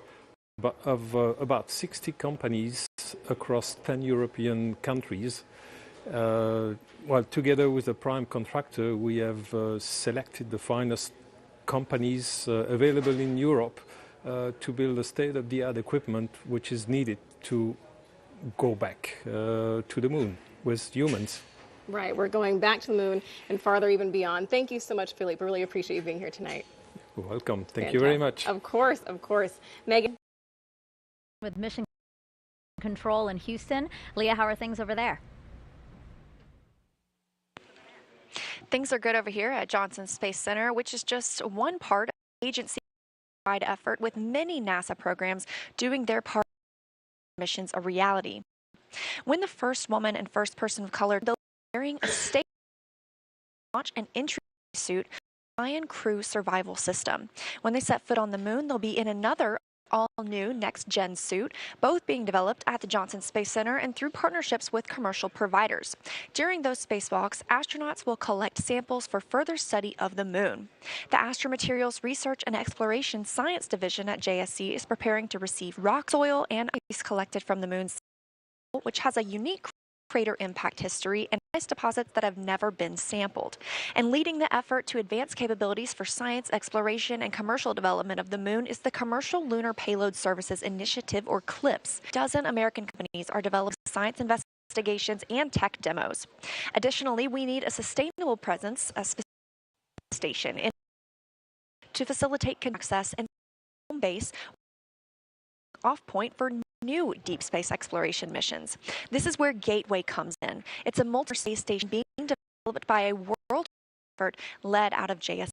of about 60 companies across 10 European countries. Well, together with the prime contractor, we have selected the finest companies available in Europe to build the state-of-the-art equipment which is needed to go back to the moon with humans. Right, we're going back to the moon and farther even beyond. Thank you so much, Philippe. I really appreciate you being here tonight. You're welcome. Thank you very much. Of course, of course. Megan? With Mission Control in Houston. Leah, how are things over there? Things are good over here at Johnson Space Center, which is just one part of the agency-wide effort with many NASA programs doing their part to make missions a reality. When the first woman and first person of color wearing a state launch and entry suit, Orion crew survival system. When they set foot on the moon, they'll be in another all-new next-gen suit, both being developed at the Johnson Space Center and through partnerships with commercial providers. During those spacewalks, astronauts will collect samples for further study of the moon. The Astromaterials Research and Exploration Science Division at JSC is preparing to receive rock, soil, and ice collected from the moon, which has a unique crater impact history and ice deposits that have never been sampled. And leading the effort to advance capabilities for science, exploration, and commercial development of the moon is the Commercial Lunar Payload Services Initiative, or CLIPS. A dozen American companies are developing science investigations and tech demos. Additionally, we need a sustainable presence, a space station, to facilitate access and home base off point for new deep space exploration missions. This is where Gateway comes in. It's a multi-space station being developed by a world effort led out of JSC.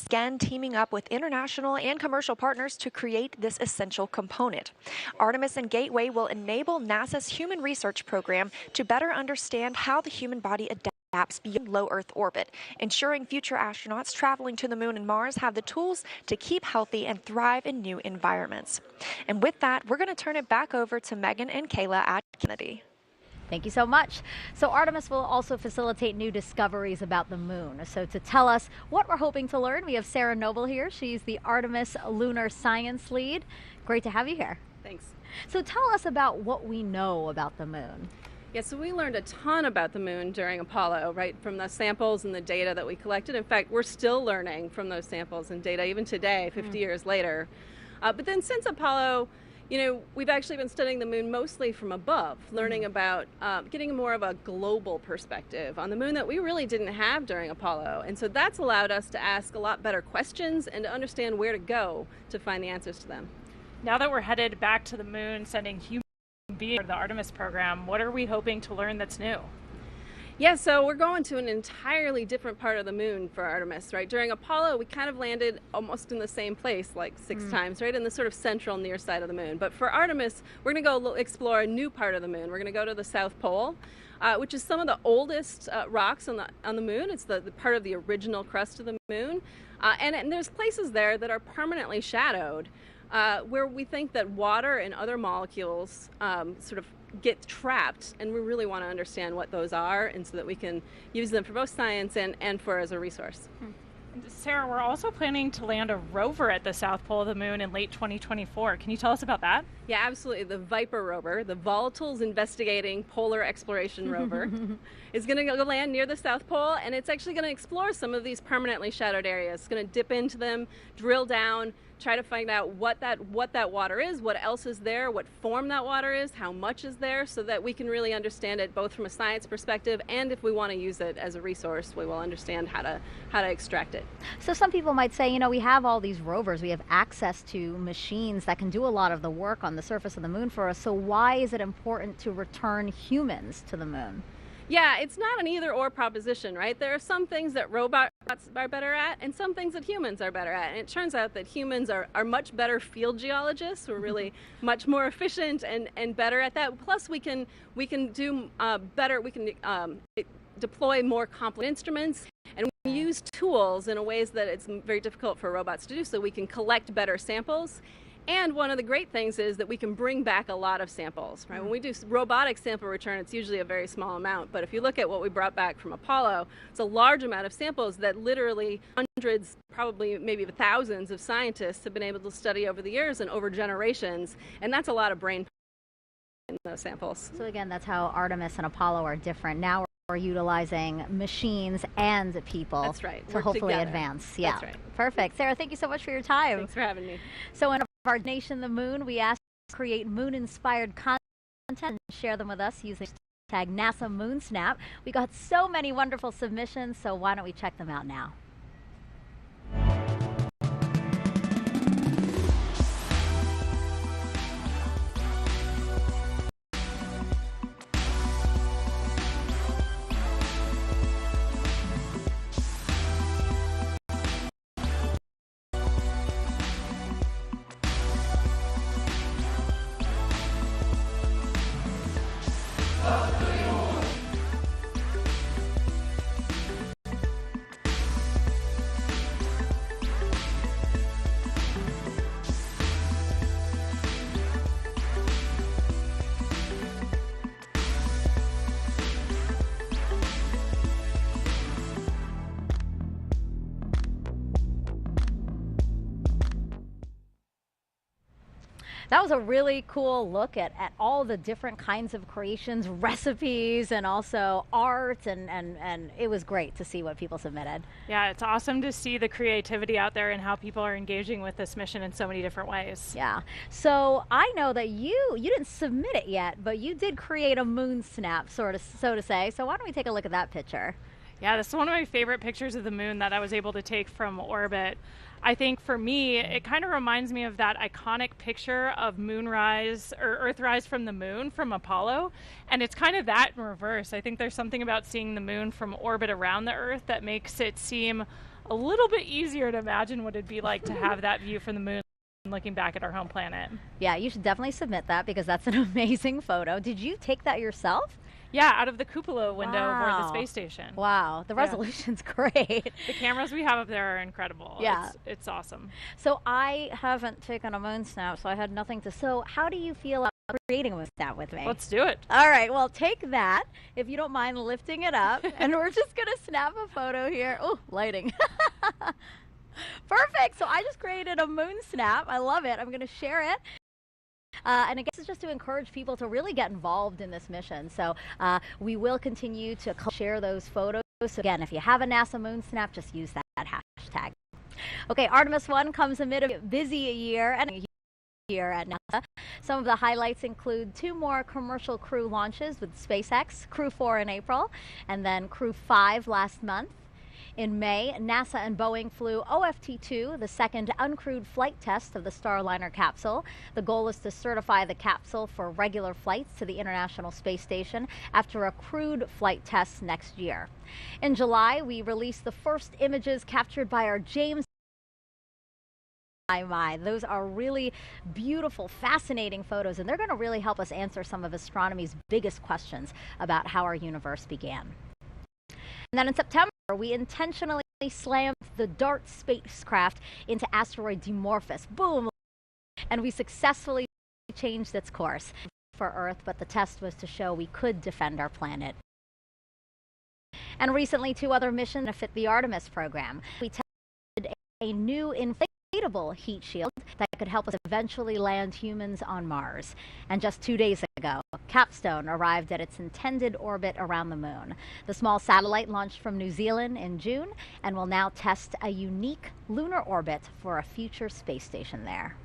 Again, teaming up with international and commercial partners to create this essential component. Artemis and Gateway will enable NASA's Human Research Program to better understand how the human body adapts beyond low Earth orbit, ensuring future astronauts traveling to the moon and Mars have the tools to keep healthy and thrive in new environments. And with that, we're going to turn it back over to Megan and Kayla at Kennedy. Thank you so much. So Artemis will also facilitate new discoveries about the moon. So to tell us what we're hoping to learn, we have Sarah Noble here. She's the Artemis Lunar Science Lead. Great to have you here. Thanks. So tell us about what we know about the moon. Yeah, so we learned a ton about the moon during Apollo, right, from the samples and the data that we collected. In fact, we're still learning from those samples and data even today, 50 years later. But then since Apollo, you know, we've actually been studying the moon mostly from above, learning about getting more of a global perspective on the moon that we really didn't have during Apollo. And so that's allowed us to ask a lot better questions and to understand where to go to find the answers to them. Now that we're headed back to the moon, sending human beings to the Artemis program, what are we hoping to learn that's new? Yeah, so we're going to an entirely different part of the moon for Artemis, right? During Apollo, we kind of landed almost in the same place, like 6 times, right? In the sort of central near side of the moon. But for Artemis, we're going to go explore a new part of the moon. We're going to go to the South Pole, which is some of the oldest rocks on the moon. It's the part of the original crust of the moon. And there's places there that are permanently shadowed, where we think that water and other molecules sort of get trapped, and we really want to understand what those are, and so that we can use them for both science and for as a resource. Sarah, we're also planning to land a rover at the South Pole of the moon in late 2024. Can you tell us about that? Yeah, absolutely. The Viper rover, the Volatiles Investigating Polar Exploration Rover, is going to go land near the South Pole, and it's actually going to explore some of these permanently shadowed areas. It's going to dip into them, drill down, try to find out what that water is, what else is there, what form that water is, how much is there, so that we can really understand it both from a science perspective, and if we want to use it as a resource, we will understand how to extract it. So some people might say, you know, we have all these rovers, we have access to machines that can do a lot of the work on the surface of the moon for us, so why is it important to return humans to the moon? Yeah, it's not an either-or proposition, right? There are some things that robots are better at and some things that humans are better at. And it turns out that humans are much better field geologists. We're really much more efficient and better at that. Plus, we can do better. We can deploy more complex instruments, and we use tools in ways that it's very difficult for robots to do, so we can collect better samples. And one of the great things is that we can bring back a lot of samples, right? When we do robotic sample return, it's usually a very small amount. But if you look at what we brought back from Apollo, it's a large amount of samples that literally hundreds, probably maybe thousands of scientists have been able to study over the years and over generations. And that's a lot of brain in those samples. So again, that's how Artemis and Apollo are different. Now we're utilizing machines and people. That's right. To Work hopefully together. Advance. Yeah. That's right. Perfect. Sarah, thank you so much for your time. Thanks for having me. So in our Nation the Moon, we asked you to create moon-inspired content and share them with us using hashtag NASA MoonSnap. We got so many wonderful submissions, so why don't we check them out now? That was a really cool look at all the different kinds of creations, recipes, and also art, and it was great to see what people submitted. Yeah, it's awesome to see the creativity out there and how people are engaging with this mission in so many different ways. Yeah. So I know that you didn't submit it yet, but you did create a moon snap, so to say. So why don't we take a look at that picture? Yeah, this is one of my favorite pictures of the moon that I was able to take from orbit. I think for me, it kind of reminds me of that iconic picture of moonrise or Earthrise from the moon from Apollo. And it's kind of that in reverse. I think there's something about seeing the moon from orbit around the Earth that makes it seem a little bit easier to imagine what it'd be like to have that view from the moon looking back at our home planet. Yeah, you should definitely submit that because that's an amazing photo. Did you take that yourself? Yeah, out of the cupola window aboard the Wow. space station. Wow, the resolution's great. The cameras we have up there are incredible. Yeah. It's awesome. So I haven't taken a moon snap, so I had nothing to. So how do you feel about creating a moon snap with me? Let's do it. All right, well, take that, if you don't mind lifting it up, and we're just going to snap a photo here. Oh, lighting. Perfect. So I just created a moon snap. I love it. I'm going to share it. And I guess it's just to encourage people to really get involved in this mission. So we will continue to share those photos. So again, if you have a NASA moon snap, just use that hashtag. Okay, Artemis I comes amid a busy year and here at NASA. Some of the highlights include 2 more commercial crew launches with SpaceX, Crew 4 in April, and then Crew 5 last month. In May, NASA and Boeing flew OFT-2, the second uncrewed flight test of the Starliner capsule. The goal is to certify the capsule for regular flights to the International Space Station after a crewed flight test next year. In July, we released the first images captured by our James. My, those are really beautiful, fascinating photos, and they're going to really help us answer some of astronomy's biggest questions about how our universe began. And then in September, we intentionally slammed the DART spacecraft into asteroid Dimorphos. Boom! And we successfully changed its course for Earth, but the test was to show we could defend our planet. And recently, 2 other missions benefit the Artemis program. We tested a new inflatable heat shield that could help us eventually land humans on Mars. And just 2 days ago, Capstone arrived at its intended orbit around the moon. The small satellite launched from New Zealand in June and will now test a unique lunar orbit for a future space station there.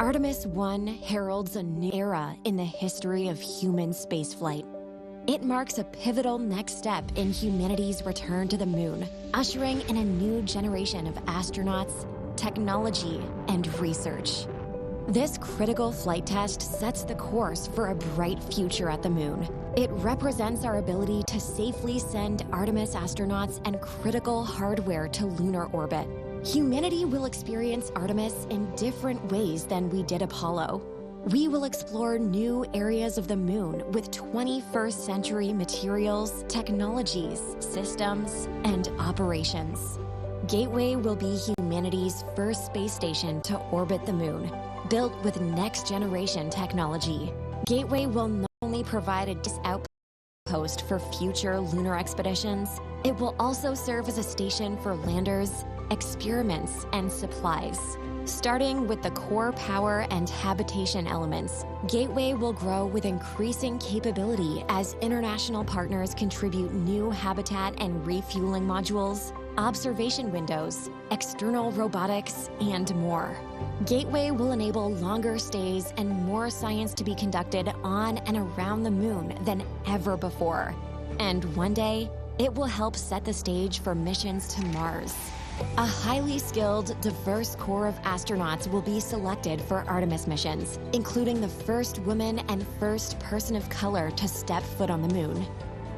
Artemis I heralds a new era in the history of human spaceflight. It marks a pivotal next step in humanity's return to the moon, ushering in a new generation of astronauts, technology, and research. This critical flight test sets the course for a bright future at the moon. It represents our ability to safely send Artemis astronauts and critical hardware to lunar orbit. Humanity will experience Artemis in different ways than we did Apollo. We will explore new areas of the moon with 21st century materials, technologies, systems, and operations. Gateway will be humanity's first space station to orbit the moon, built with next-generation technology. Gateway will not only provide a outpost for future lunar expeditions, it will also serve as a station for landers, experiments, and supplies. Starting with the core power and habitation elements, Gateway will grow with increasing capability as international partners contribute new habitat and refueling modules, observation windows, external robotics, and more. Gateway will enable longer stays and more science to be conducted on and around the moon than ever before. And one day, it will help set the stage for missions to Mars. A highly skilled, diverse core of astronauts will be selected for Artemis missions, including the first woman and first person of color to step foot on the moon.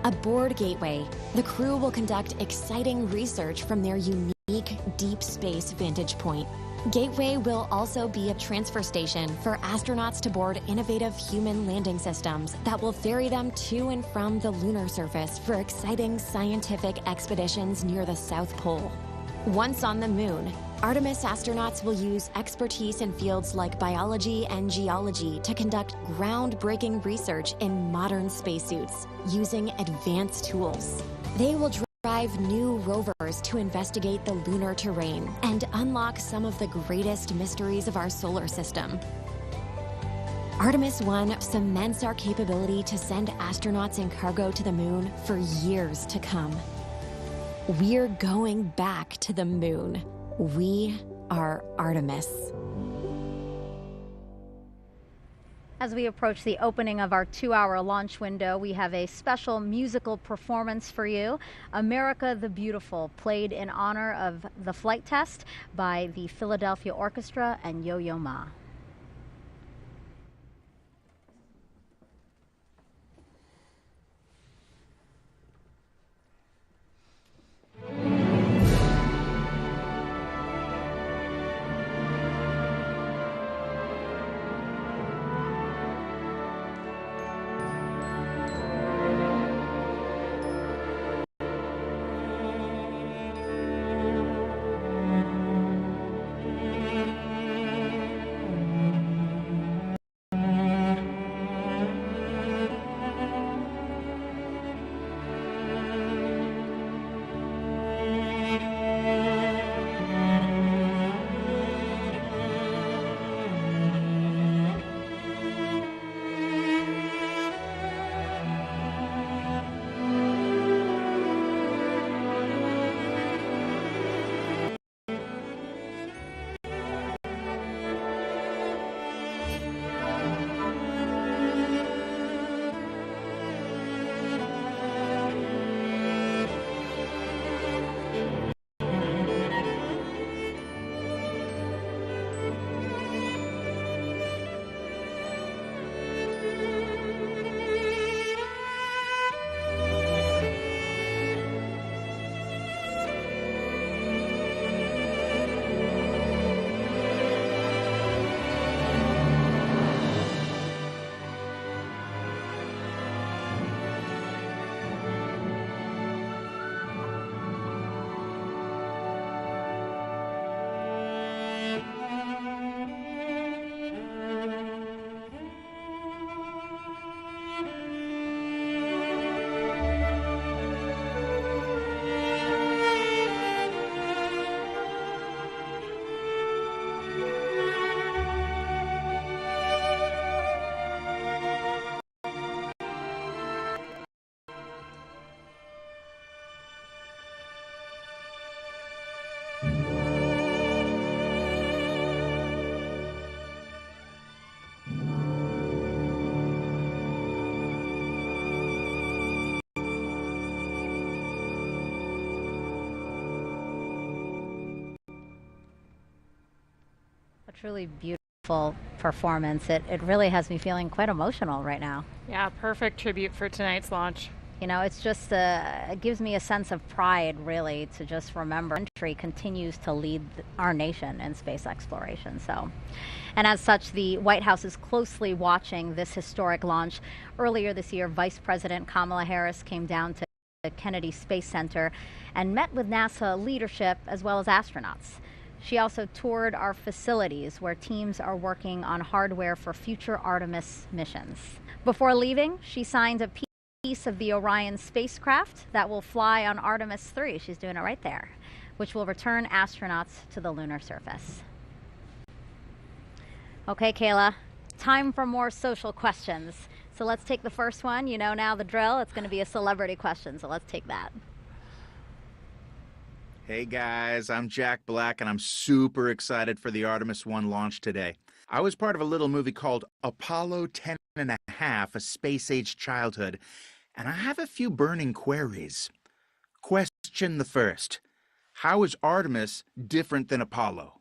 Aboard Gateway, the crew will conduct exciting research from their unique deep space vantage point. Gateway will also be a transfer station for astronauts to board innovative human landing systems that will ferry them to and from the lunar surface for exciting scientific expeditions near the South Pole. Once on the moon, Artemis astronauts will use expertise in fields like biology and geology to conduct groundbreaking research in modern spacesuits using advanced tools. They will drive new rovers to investigate the lunar terrain and unlock some of the greatest mysteries of our solar system. Artemis I cements our capability to send astronauts and cargo to the moon for years to come. We're going back to the moon. We are Artemis. As we approach the opening of our 2-hour launch window, we have a special musical performance for you. America the Beautiful, played in honor of the flight test by the Philadelphia Orchestra and Yo-Yo Ma. A truly beautiful full performance. It really has me feeling quite emotional right now. Yeah, perfect tribute for tonight's launch. You know, it's just, it gives me a sense of pride, really, to just remember our country continues to lead our nation in space exploration. So, and as such, the White House is closely watching this historic launch. Earlier this year, Vice President Kamala Harris came down to the Kennedy Space Center and met with NASA leadership as well as astronauts. She also toured our facilities where teams are working on hardware for future Artemis missions. Before leaving, she signed a piece of the Orion spacecraft that will fly on Artemis III. She's doing it right there, which will return astronauts to the lunar surface. Okay, Kayla, time for more social questions. So let's take the first one. You know now the drill. It's going to be a celebrity question, so let's take that. Hey guys, I'm Jack Black, and I'm super excited for the Artemis I launch today. I was part of a little movie called Apollo 10 and a Half, A Space-Age Childhood, and I have a few burning queries. Question the first: how is Artemis different than Apollo?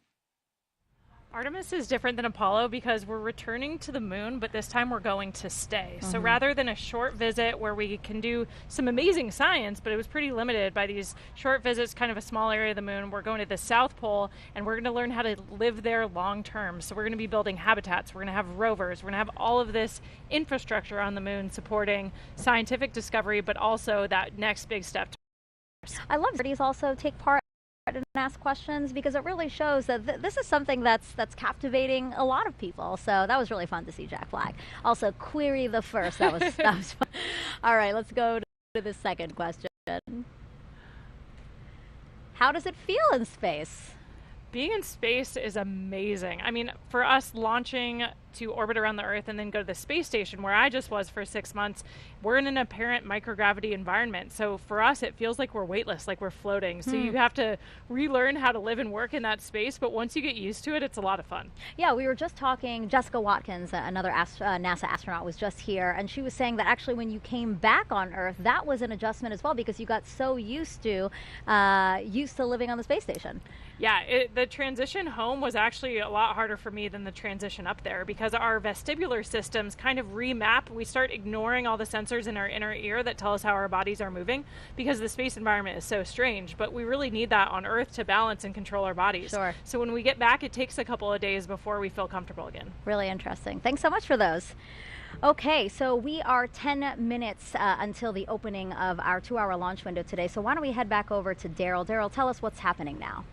Artemis is different than Apollo because we're returning to the moon, but this time we're going to stay. So rather than a short visit where we can do some amazing science, but it was pretty limited by these short visits, kind of a small area of the moon, we're going to the South Pole and we're going to learn how to live there long term. So we're going to be building habitats, we're going to have rovers, we're going to have all of this infrastructure on the moon supporting scientific discovery, but also that next big step. I love cities also take part and ask questions, because it really shows that this is something that's captivating a lot of people. So that was really fun to see Jack Black. Also, query the first. That was fun. All right, let's go to the second question. How does it feel in space? Being in space is amazing. I mean, for us launching to orbit around the Earth and then go to the space station where I just was for 6 months, we're in an apparent microgravity environment. So for us, it feels like we're weightless, like we're floating. So you have to relearn how to live and work in that space. But once you get used to it, it's a lot of fun. Yeah, we were just talking, Jessica Watkins, another NASA astronaut, was just here, and she was saying that actually when you came back on Earth, that was an adjustment as well, because you got so used to living on the space station. Yeah, the transition home was actually a lot harder for me than the transition up there, because our vestibular systems kind of remap. We start ignoring all the sensors in our inner ear that tell us how our bodies are moving, because the space environment is so strange. But we really need that on Earth to balance and control our bodies. Sure. So when we get back, it takes a couple of days before we feel comfortable again. Really interesting. Thanks so much for those. Okay, so we are 10 minutes until the opening of our 2-hour launch window today. So why don't we head back over to Daryl. Daryl, tell us what's happening now.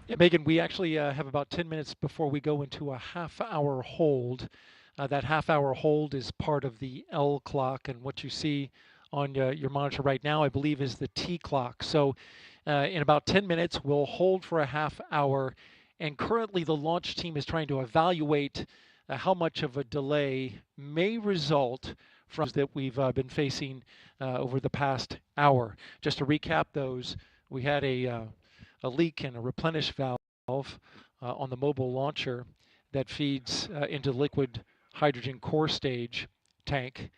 Yeah, Megan, we actually have about 10 minutes before we go into a half-hour hold. That half-hour hold is part of the L clock, and what you see on your monitor right now, I believe, is the T clock. So in about 10 minutes, we'll hold for a half hour, and currently the launch team is trying to evaluate how much of a delay may result from that we've been facing over the past hour. Just to recap those, we had a leak in a replenish valve on the mobile launcher that feeds into the liquid hydrogen core stage tank.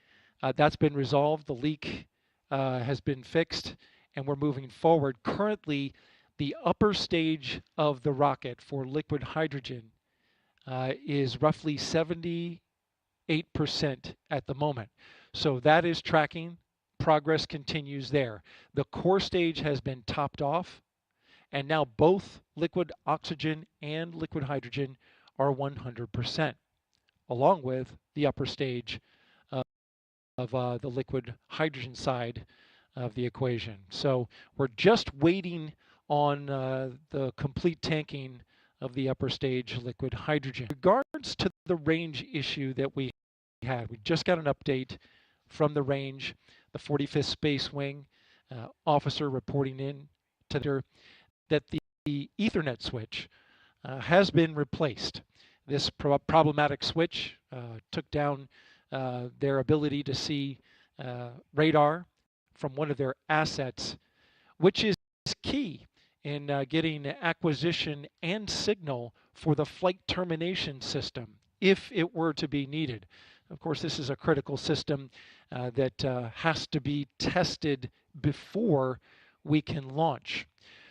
That's been resolved. The leak has been fixed, and we're moving forward. Currently, the upper stage of the rocket for liquid hydrogen is roughly 78% at the moment. So that is tracking. Progress continues there. The core stage has been topped off, and now both liquid oxygen and liquid hydrogen are 100%, along with the upper stage of the liquid hydrogen side of the equation. So we're just waiting on the complete tanking of the upper stage liquid hydrogen. In regards to the range issue that we had, we just got an update from the range, the 45th Space Wing officer reporting in to their that the Ethernet switch has been replaced. This problematic switch took down their ability to see radar from one of their assets, which is key in getting acquisition and signal for the flight termination system if it were to be needed. Of course, this is a critical system that has to be tested before we can launch.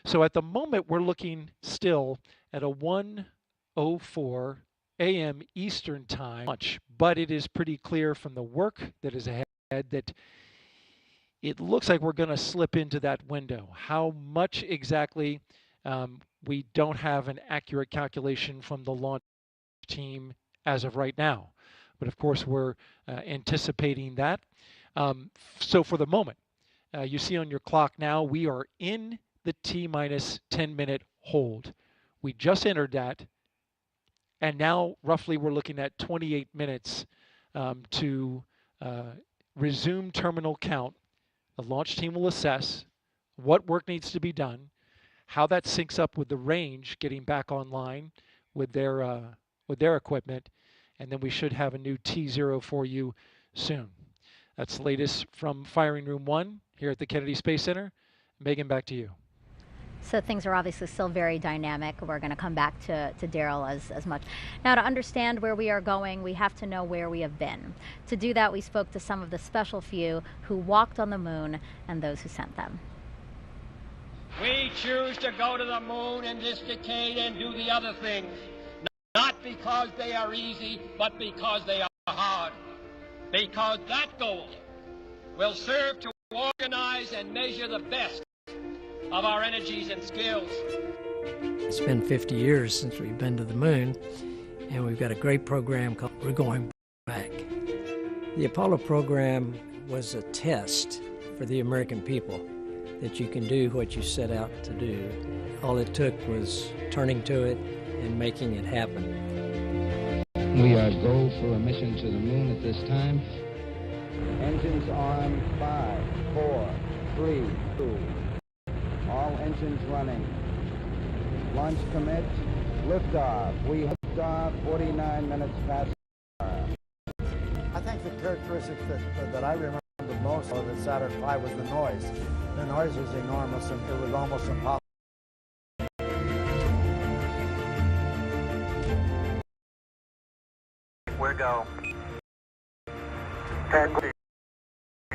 So at the moment, we're looking still at a 1:04 a.m. Eastern Time. But it is pretty clear from the work that is ahead that it looks like we're going to slip into that window. How much exactly, we don't have an accurate calculation from the launch team as of right now. But of course, we're anticipating that. So for the moment, you see on your clock now, we are in the T-minus 10-minute hold. We just entered that. And now roughly we're looking at 28 minutes to resume terminal count. The launch team will assess what work needs to be done, how that syncs up with the range getting back online with their equipment, and then we should have a new T0 for you soon. That's the latest from Firing Room 1 here at the Kennedy Space Center. Megan, back to you. So things are obviously still very dynamic. We're going to come back to Daryl as much. Now, to understand where we are going, we have to know where we have been. To do that, we spoke to some of the special few who walked on the moon and those who sent them. We choose to go to the moon in this decade and do the other things, not because they are easy, but because they are hard. Because that goal will serve to organize and measure the best of our energies and skills. It's been 50 years since we've been to the moon, and we've got a great program called We're Going Back. The Apollo program was a test for the American people that you can do what you set out to do. All it took was turning to it and making it happen. We are go for a mission to the moon at this time. Engines on 5, 4, 3, 2. All engines running. Launch commit. Liftoff. We lift off 49 minutes past. I think the characteristic that I remember most of the Saturn V was the noise. The noise was enormous and it was almost impossible. We go. 10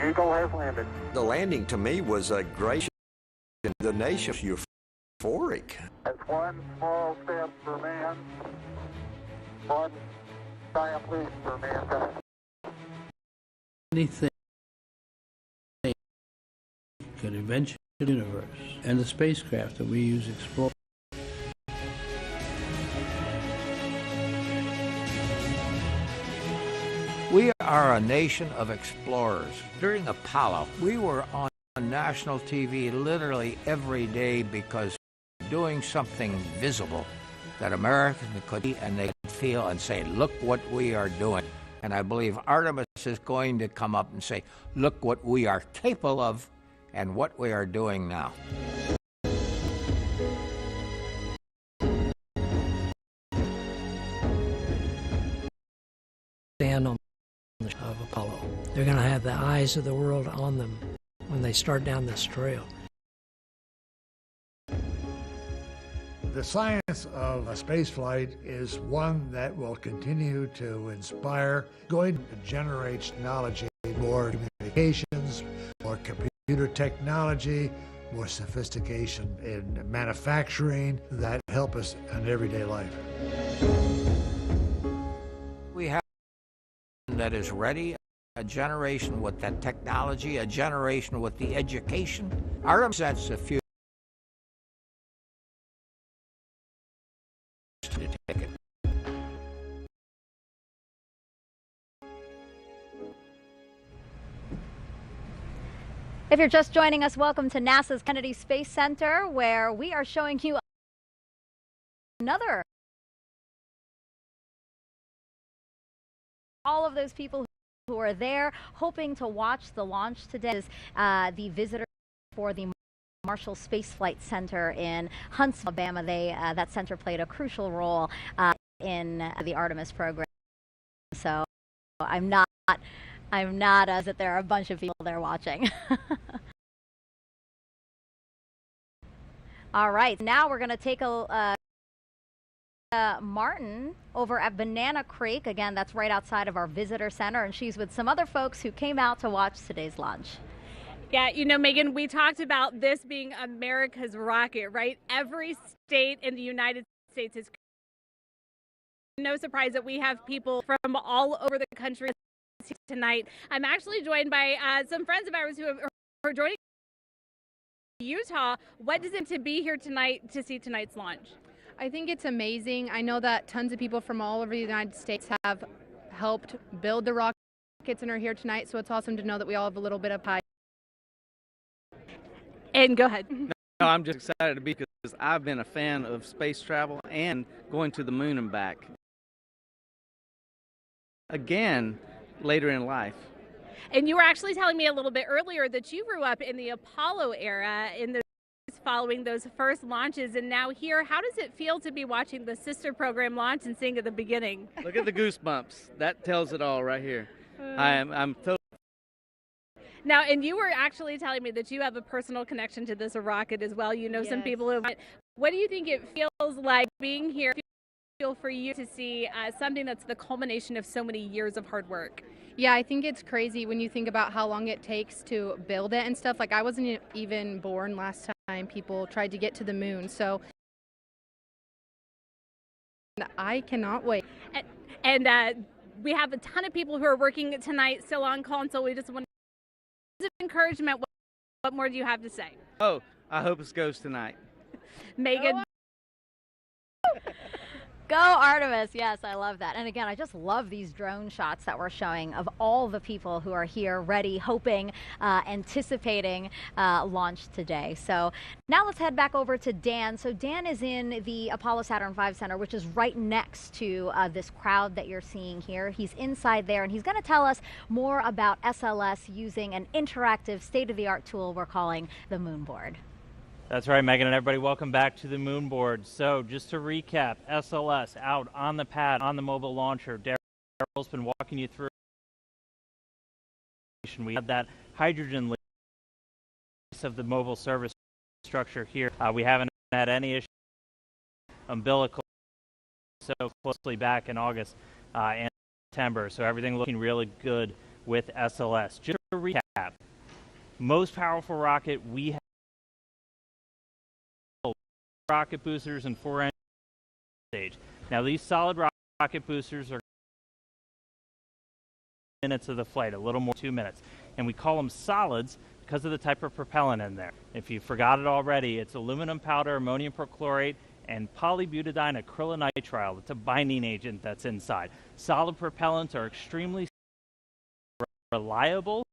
Eagle has landed. The landing to me was a great. The nation's euphoric. That's one small step for man, one giant leap for mankind. Anything could eventually the universe and the spacecraft that we use explore. We are a nation of explorers. During Apollo, we were on national TV literally every day because doing something visible that Americans could see and they could feel and say, look what we are doing. And I believe Artemis is going to come up and say, look what we are capable of and what we are doing now. Stand on the of Apollo. They're going to have the eyes of the world on them when they start down this trail. The science of spaceflight is one that will continue to inspire, going to generate knowledge, more communications, more computer technology, more sophistication in manufacturing that help us in everyday life. We have that is ready, a generation with that technology, a generation with the education. Artemis sets the future. If you're just joining us, welcome to NASA's Kennedy Space Center, where we are showing you another. All of those people who are there hoping to watch the launch today is the visitor for the Marshall Space Flight Center in Huntsville, Alabama. That center played a crucial role in the Artemis program. So I'm not as if there are a bunch of people there watching. All right, now we're going to take a Martin over at Banana Creek. Again, that's right outside of our visitor center, and she's with some other folks who came out to watch today's launch. Yeah, you know, Megan, we talked about this being America's rocket, right? Every state in the United States is no surprise that we have people from all over the country tonight. I'm actually joined by some friends of ours who are joining Utah. What does it to be here tonight to see tonight's launch? I think it's amazing. I know that tons of people from all over the United States have helped build the rockets and are here tonight, so it's awesome to know that we all have a little bit of pie. And go ahead. No, I'm just excited to be because I've been a fan of space travel and going to the moon and back. Again, later in life. And you were actually telling me a little bit earlier that you grew up in the Apollo era, in the following those first launches, and now here. How does it feel to be watching the sister program launch and seeing at the beginning? Look at the goosebumps. That tells it all right here. I'm totally. Now, and you were actually telling me that you have a personal connection to this rocket as well. You know, some people who. What do you think it feels like being here? Feel for you to see something that's the culmination of so many years of hard work? Yeah, I think it's crazy when you think about how long it takes to build it and stuff. Like, I wasn't even born last time people tried to get to the moon, so I cannot wait. And we have a ton of people who are working tonight still on call, and so we just want encouragement. What more do you have to say? Oh, I hope it goes tonight. Megan. Go Artemis. Yes, I love that. And again, I just love these drone shots that we're showing of all the people who are here ready, hoping, anticipating launch today. So now let's head back over to Dan. So Dan is in the Apollo Saturn V Center, which is right next to this crowd that you're seeing here. He's inside there, and he's going to tell us more about SLS using an interactive state-of-the-art tool we're calling the Moon Board. That's right, Megan, and everybody, welcome back to the Moon Board. So just to recap, SLS out on the pad, on the mobile launcher. Daryl's been walking you through. We had that hydrogen leak of the mobile service structure here. We haven't had any issue umbilical so closely back in August and September. So everything looking really good with SLS. Just to recap, most powerful rocket we have. Rocket boosters and 4 engine stage. Now these solid rocket boosters are minutes of the flight, a little more 2 minutes, and we call them solids because of the type of propellant in there. If you forgot it already, it's aluminum powder, ammonium perchlorate, and polybutadiene acrylonitrile. It's a binding agent that's inside. Solid propellants are extremely reliable.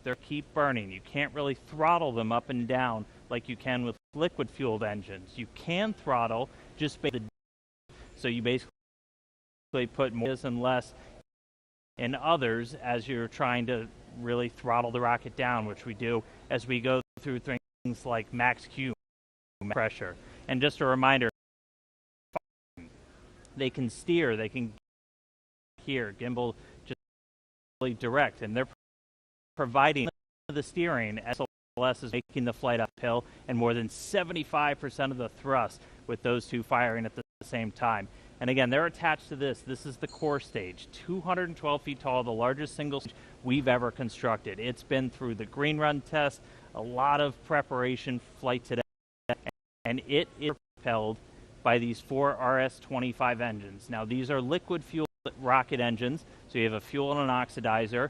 They keep burning. You can't really throttle them up and down like you can with liquid fueled engines. You can throttle just by the, so you basically put more and less in others as you're trying to really throttle the rocket down, which we do as we go through things like max Q pressure. And just a reminder, they can steer, they can here, gimbal just really direct, and they're providing the steering. SLS is making the flight uphill, and more than 75% of the thrust with those two firing at the same time. And again, they're attached to this. This is the core stage, 212 feet tall, the largest single stage we've ever constructed. It's been through the green run test, a lot of preparation, flight today, and it is propelled by these 4 RS-25 engines. Now, these are liquid fuel rocket engines, so you have a fuel and an oxidizer.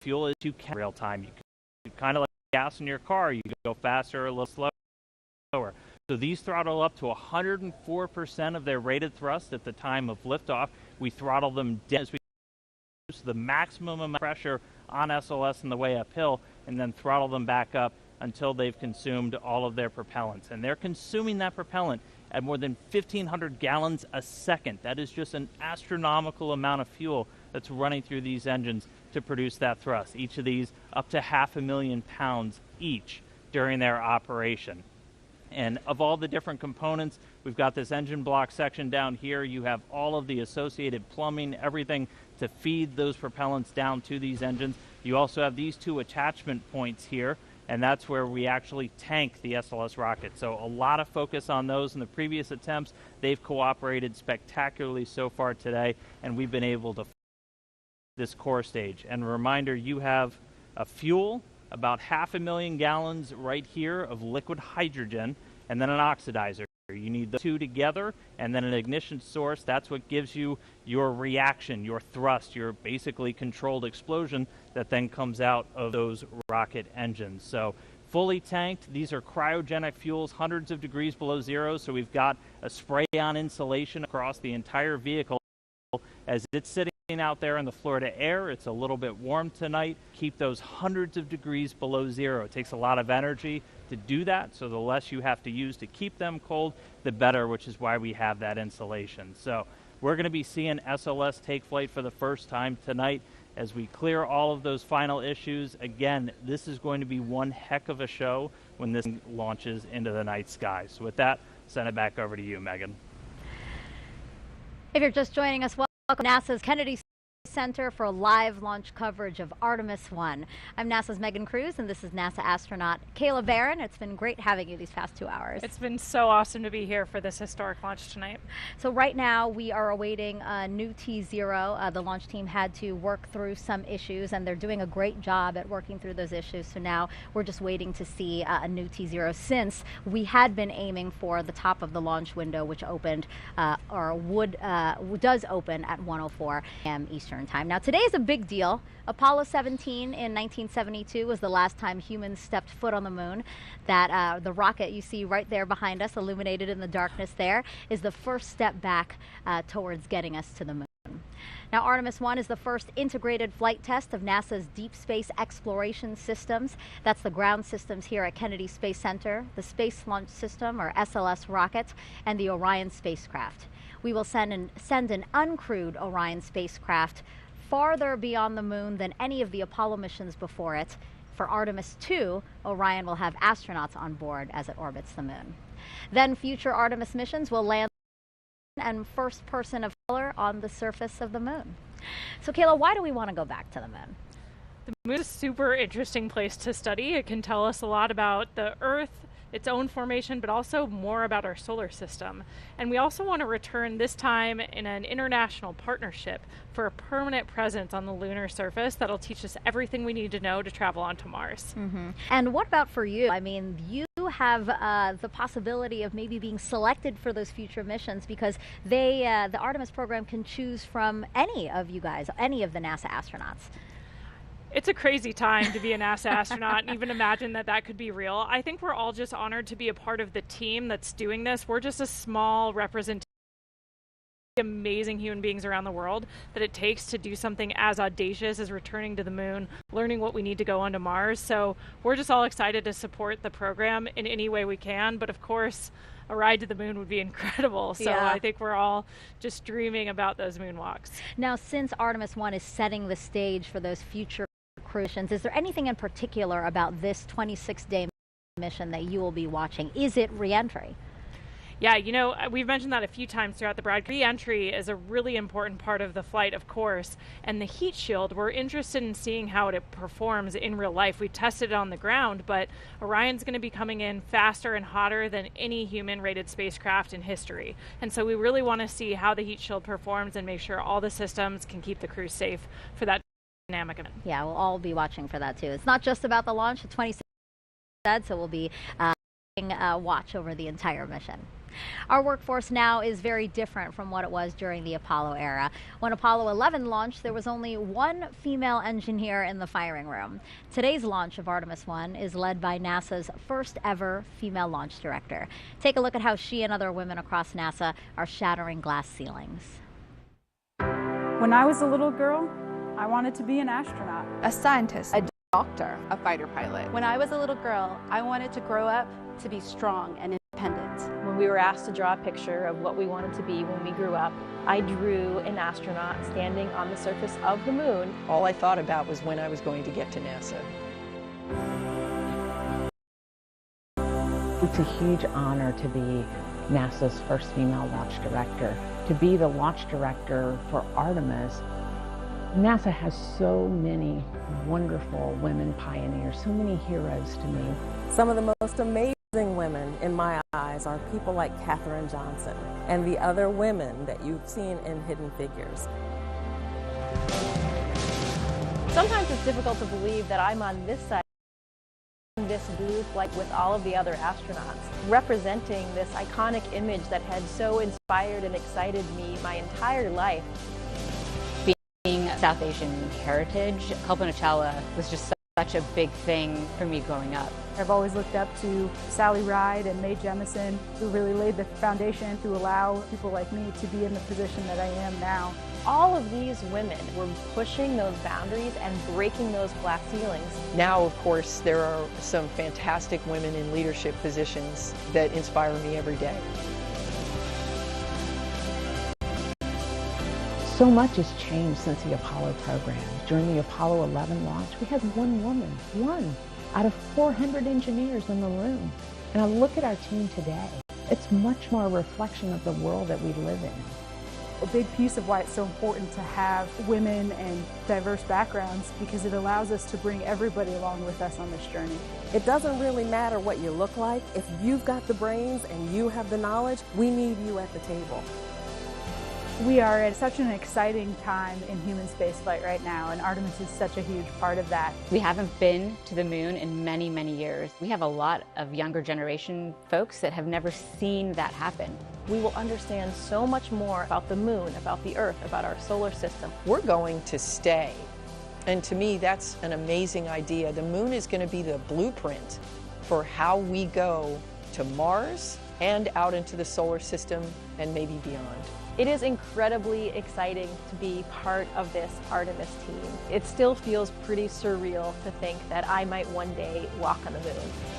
Fuel is you can real time. You can kind of like gas in your car. You can go faster or a little slower. So these throttle up to 104% of their rated thrust at the time of liftoff. We throttle them down as we use the maximum amount of pressure on SLS on the way uphill, and then throttle them back up until they've consumed all of their propellants. And they're consuming that propellant at more than 1,500 gallons a second. That is just an astronomical amount of fuel that's running through these engines to produce that thrust. Each of these up to 500,000 pounds each during their operation. And of all the different components, we've got this engine block section down here. You have all of the associated plumbing, everything to feed those propellants down to these engines. You also have these 2 attachment points here, and that's where we actually tank the SLS rocket. So a lot of focus on those in the previous attempts. They've cooperated spectacularly so far today, and we've been able to this core stage. And a reminder, you have a fuel, about 500,000 gallons right here of liquid hydrogen, and then an oxidizer. You need need the two together, and then an ignition source. That's what gives you your reaction, your thrust, your basically controlled explosion that then comes out of those rocket engines. So fully tanked, these are cryogenic fuels, hundreds of degrees below zero, so we've got a spray-on insulation across the entire vehicle. As it's sitting out there in the Florida air, it's a little bit warm tonight. Keep those hundreds of degrees below zero. It takes a lot of energy to do that, so the less you have to use to keep them cold, the better, which is why we have that insulation. So we're going to be seeing SLS take flight for the first time tonight as we clear all of those final issues. Again, this is going to be one heck of a show when this launches into the night sky. So with that, send it back over to you, Megan. If you're just joining us, welcome to NASA's Kennedy Center for live launch coverage of Artemis I. I'm NASA's Megan Cruz, and this is NASA astronaut Kayla Barron. It's been great having you these past 2 hours. It's been so awesome to be here for this historic launch tonight. So right now we are awaiting a new T0. The launch team had to work through some issues, and they're doing a great job at working through those issues. So now we're just waiting to see a new T0, since we had been aiming for the top of the launch window, which opened does open at 1:04 a.m. Eastern time. Now today is a big deal. Apollo 17 in 1972 was the last time humans stepped foot on the moon. That the rocket you see right there behind us, illuminated in the darkness there, is the first step back towards getting us to the moon. Now, Artemis I is the first integrated flight test of NASA's deep space exploration systems. That's the ground systems here at Kennedy Space Center, the Space Launch System, or SLS rocket, and the Orion spacecraft. We will send an uncrewed Orion spacecraft farther beyond the moon than any of the Apollo missions before it. For Artemis II, Orion will have astronauts on board as it orbits the moon. Then future Artemis missions will land and first person of color on the surface of the moon. So Kayla, why do we want to go back to the moon? The moon is a super interesting place to study. It can tell us a lot about the Earth, its own formation, but also more about our solar system. And we also want to return this time in an international partnership for a permanent presence on the lunar surface that'll teach us everything we need to know to travel onto Mars. Mm-hmm. And what about for you? I mean, you have the possibility of maybe being selected for those future missions, because the Artemis program can choose from any of you guys, any of the NASA astronauts. It's a crazy time to be a NASA astronaut and even imagine that that could be real. I think we're all just honored to be a part of the team that's doing this. We're just a small representation of amazing human beings around the world that it takes to do something as audacious as returning to the moon, learning what we need to go onto Mars. So we're just all excited to support the program in any way we can. But of course, a ride to the moon would be incredible. So yeah. I think we're all just dreaming about those moonwalks. Now, since Artemis I is setting the stage for those future missions, is there anything in particular about this 26-day mission that you will be watching? Is it re-entry? Yeah, you know, we've mentioned that a few times throughout the broadcast. Re-entry is a really important part of the flight, of course, and the heat shield, we're interested in seeing how it performs in real life. We tested it on the ground, but Orion's going to be coming in faster and hotter than any human-rated spacecraft in history. And so we really want to see how the heat shield performs and make sure all the systems can keep the crew safe for that dynamic event. Yeah, we'll all be watching for that too. It's not just about the launch, the 26 so we'll be watch over the entire mission. Our workforce now is very different from what it was during the Apollo era. When Apollo 11 launched, there was only one female engineer in the firing room. Today's launch of Artemis I is led by NASA's first ever female launch director. Take a look at how she and other women across NASA are shattering glass ceilings. When I was a little girl, I wanted to be an astronaut, a scientist, a doctor, a fighter pilot. When I was a little girl, I wanted to grow up to be strong and independent. When we were asked to draw a picture of what we wanted to be when we grew up, I drew an astronaut standing on the surface of the moon. All I thought about was when I was going to get to NASA. It's a huge honor to be NASA's first female launch director. To be the launch director for Artemis, NASA has so many wonderful women pioneers, so many heroes to me. Some of the most amazing women in my eyes are people like Katherine Johnson and the other women that you've seen in Hidden Figures. Sometimes it's difficult to believe that I'm on this side in this blue flight with all of the other astronauts, representing this iconic image that had so inspired and excited me my entire life. Being South Asian heritage, Kalpana Chawla was just such a big thing for me growing up. I've always looked up to Sally Ride and Mae Jemison, who really laid the foundation to allow people like me to be in the position that I am now. All of these women were pushing those boundaries and breaking those glass ceilings. Now, of course, there are some fantastic women in leadership positions that inspire me every day. So much has changed since the Apollo program. During the Apollo 11 launch, we had one woman, one out of 400 engineers in the room. And I look at our team today, it's much more a reflection of the world that we live in. A big piece of why it's so important to have women and diverse backgrounds, because it allows us to bring everybody along with us on this journey. It doesn't really matter what you look like. If you've got the brains and you have the knowledge, we need you at the table. We are at such an exciting time in human spaceflight right now, and Artemis is such a huge part of that. We haven't been to the moon in many, many years. We have a lot of younger generation folks that have never seen that happen. We will understand so much more about the moon, about the Earth, about our solar system. We're going to stay. And to me, that's an amazing idea. The moon is going to be the blueprint for how we go to Mars and out into the solar system and maybe beyond. It is incredibly exciting to be part of this Artemis team. It still feels pretty surreal to think that I might one day walk on the moon.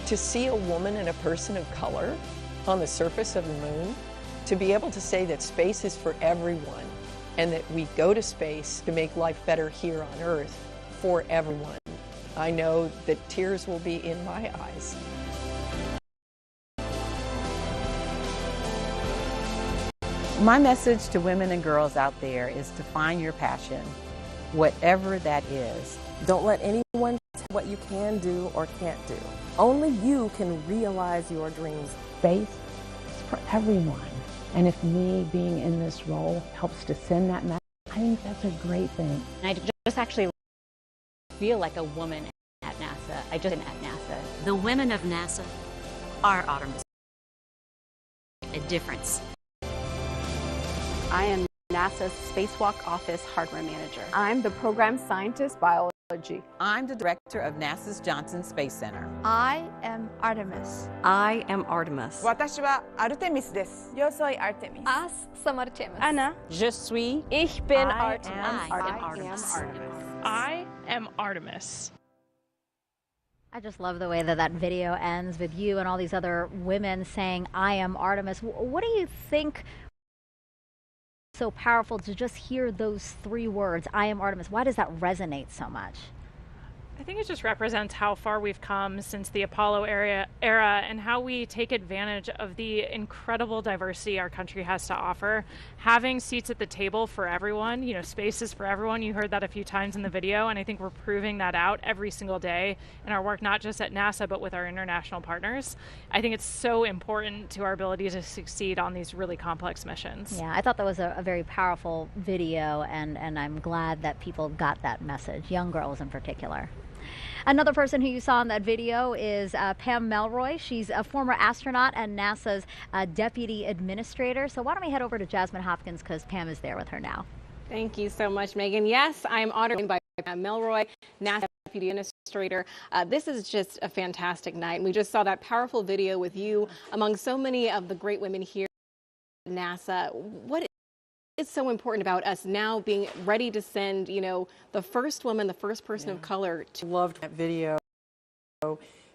To see a woman and a person of color on the surface of the moon, to be able to say that space is for everyone and that we go to space to make life better here on Earth for everyone. I know that tears will be in my eyes. My message to women and girls out there is to find your passion, whatever that is. Don't let anyone tell what you can do or can't do. Only you can realize your dreams. Space is for everyone. And if me being in this role helps to send that message, I think that's a great thing. And I just actually feel like a woman at NASA. I just been at NASA. The women of NASA are Artemis. A difference. I am NASA's Spacewalk Office Hardware Manager. I'm the Program Scientist Biology. I'm the Director of NASA's Johnson Space Center. I am Artemis. I am Artemis. 私は Artemis です。Yo soy Artemis. Us some Artemis. Anna. Je suis. Ich bin Artemis. I am Artemis. I am Artemis. I just love the way that that video ends with you and all these other women saying, I am Artemis. What do you think so powerful to just hear those three words, I am Artemis? Why does that resonate so much? I think it just represents how far we've come since the Apollo era and how we take advantage of the incredible diversity our country has to offer. Having seats at the table for everyone, you know, space is for everyone. You heard that a few times in the video, and I think we're proving that out every single day in our work, not just at NASA, but with our international partners. I think it's so important to our ability to succeed on these really complex missions. Yeah, I thought that was a very powerful video, and I'm glad that people got that message, young girls in particular. Another person who you saw in that video is Pam Melroy. She's a former astronaut and NASA's deputy administrator. So why don't we head over to Jasmine Hopkins, because Pam is there with her now. Thank you so much, Megan. Yes, I'm honored by Pam Melroy, NASA deputy administrator. This is just a fantastic night. And we just saw that powerful video with you among so many of the great women here at NASA. What is so important about us now being ready to send, you know, the first woman, the first person of color to... Loved that video.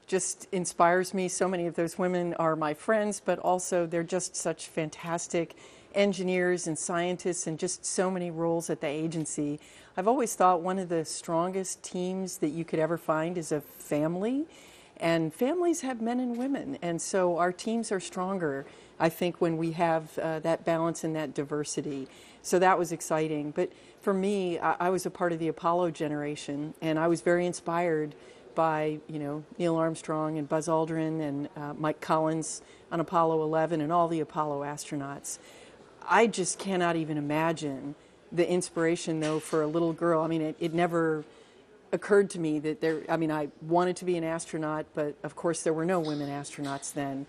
Just inspires me. So many of those women are my friends, but also they're just such fantastic engineers and scientists and just so many roles at the agency. I've always thought one of the strongest teams that you could ever find is a family, and families have men and women, and so our teams are stronger, I think, when we have that balance and that diversity. So that was exciting. But for me, I was a part of the Apollo generation, and I was very inspired by, you know, Neil Armstrong and Buzz Aldrin and Mike Collins on Apollo 11 and all the Apollo astronauts. I just cannot even imagine the inspiration, though, for a little girl. I mean, it never occurred to me that I wanted to be an astronaut, but of course there were no women astronauts then.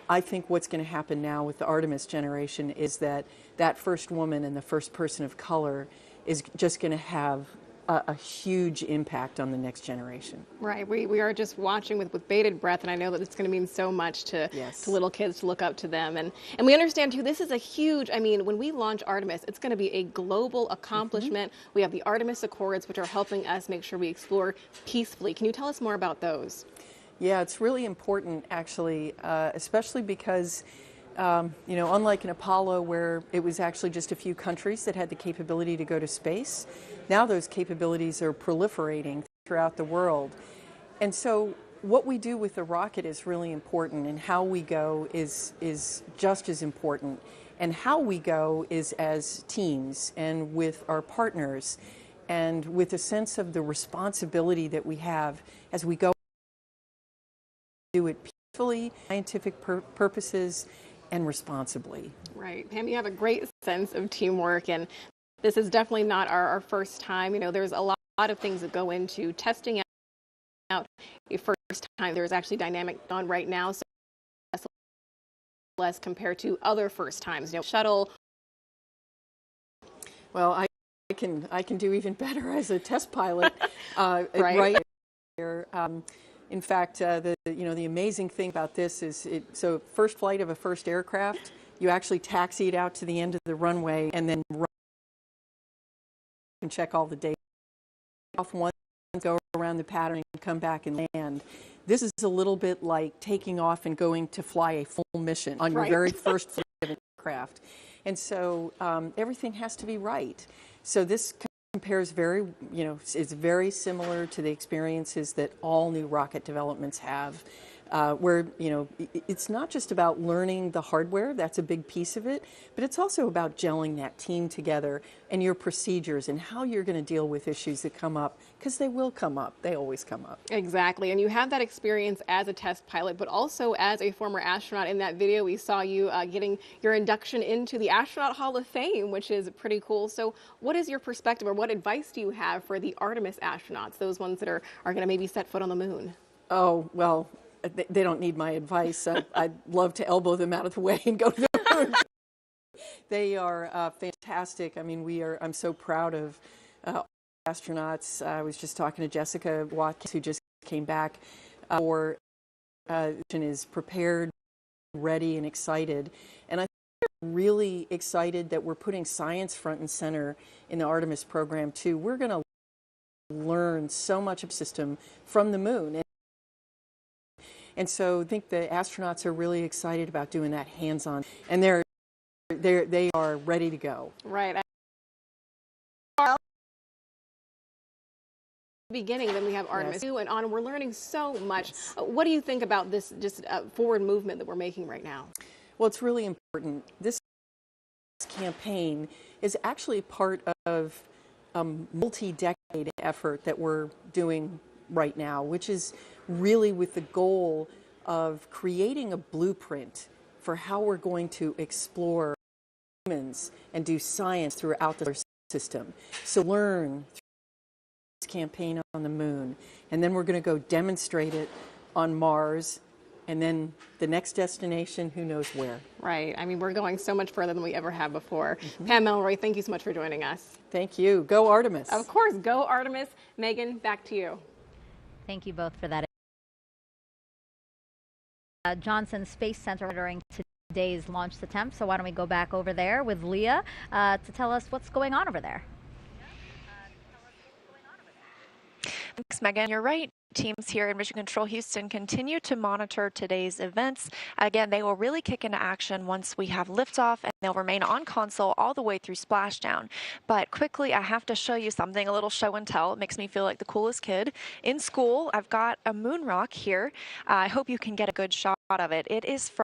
I think what's going to happen now with the Artemis generation is that that first woman and the first person of color is just going to have a huge impact on the next generation. Right. We are just watching with bated breath, and I know that it's going to mean so much to little kids to look up to them. And we understand, too, this is a huge, when we launch Artemis, it's going to be a global accomplishment. We have the Artemis Accords, which are helping us make sure we explore peacefully. Can you tell us more about those? Yeah, it's really important, actually, especially because unlike in Apollo, where it was actually just a few countries that had the capability to go to space, now those capabilities are proliferating throughout the world. And so what we do with the rocket is really important, and how we go is just as important. And how we go is as teams and with our partners and with a sense of the responsibility that we have as we go do it peacefully, scientific purposes, and responsibly. Right. Pam, you have a great sense of teamwork, and this is definitely not our first time. There's a lot of things that go into testing out a first time. There's actually dynamic on right now, so less compared to other first times. Shuttle. Well, I can do even better as a test pilot. Right here. In fact, the amazing thing about this is so first flight of a first aircraft, you actually taxi it out to the end of the runway and then run and check all the data off once, go around the pattern and come back and land. This is a little bit like taking off and going to fly a full mission on your very first flight of an aircraft. And so everything has to be right. So this compares it's very similar to the experiences that all new rocket developments have, where, it's not just about learning the hardware, that's a big piece of it, but it's also about gelling that team together and your procedures and how you're going to deal with issues that come up, because they will come up. They always come up. Exactly. And you have that experience as a test pilot, but also as a former astronaut. In that video, we saw you getting your induction into the Astronaut Hall of Fame, which is pretty cool. So what is your perspective, or what advice do you have for the Artemis astronauts, those ones that are going to maybe set foot on the moon? Oh, well, they don't need my advice. I'd love to elbow them out of the way and go to the moon. They are fantastic. I'm so proud of astronauts. I was just talking to Jessica Watkins, who just came back for is prepared, ready, and excited. And I think they're really excited that we're putting science front and center in the Artemis program too. We're going to learn so much of the system from the moon. And so I think the astronauts are really excited about doing that hands-on, and they are ready to go. Right. Beginning, then we have Artemis 2 and on. We're learning so much. What do you think about this just forward movement that we're making right now? Well, it's really important. This campaign is actually part of a multi-decade effort that we're doing right now, which is really with the goal of creating a blueprint for how we're going to explore humans and do science throughout the solar system. So learn this campaign on the moon, and then we're going to go demonstrate it on Mars, and then the next destination, who knows where. Right. We're going so much further than we ever have before. Pam Melroy, thank you so much for joining us. Thank you. Go Artemis. Of course. Go Artemis. Megan, back to you. Thank you both for that. Johnson Space Center during today's launch attempt. So why don't we go back over there with Leah to tell us what's going on over there. Thanks, Megan. You're right. Teams here in Mission Control Houston continue to monitor today's events. Again, they will really kick into action once we have liftoff, and they'll remain on console all the way through splashdown. But quickly, I have to show you something, a little show and tell. It makes me feel like the coolest kid in school. I've got a moon rock here. I hope you can get a good shot of it. It is from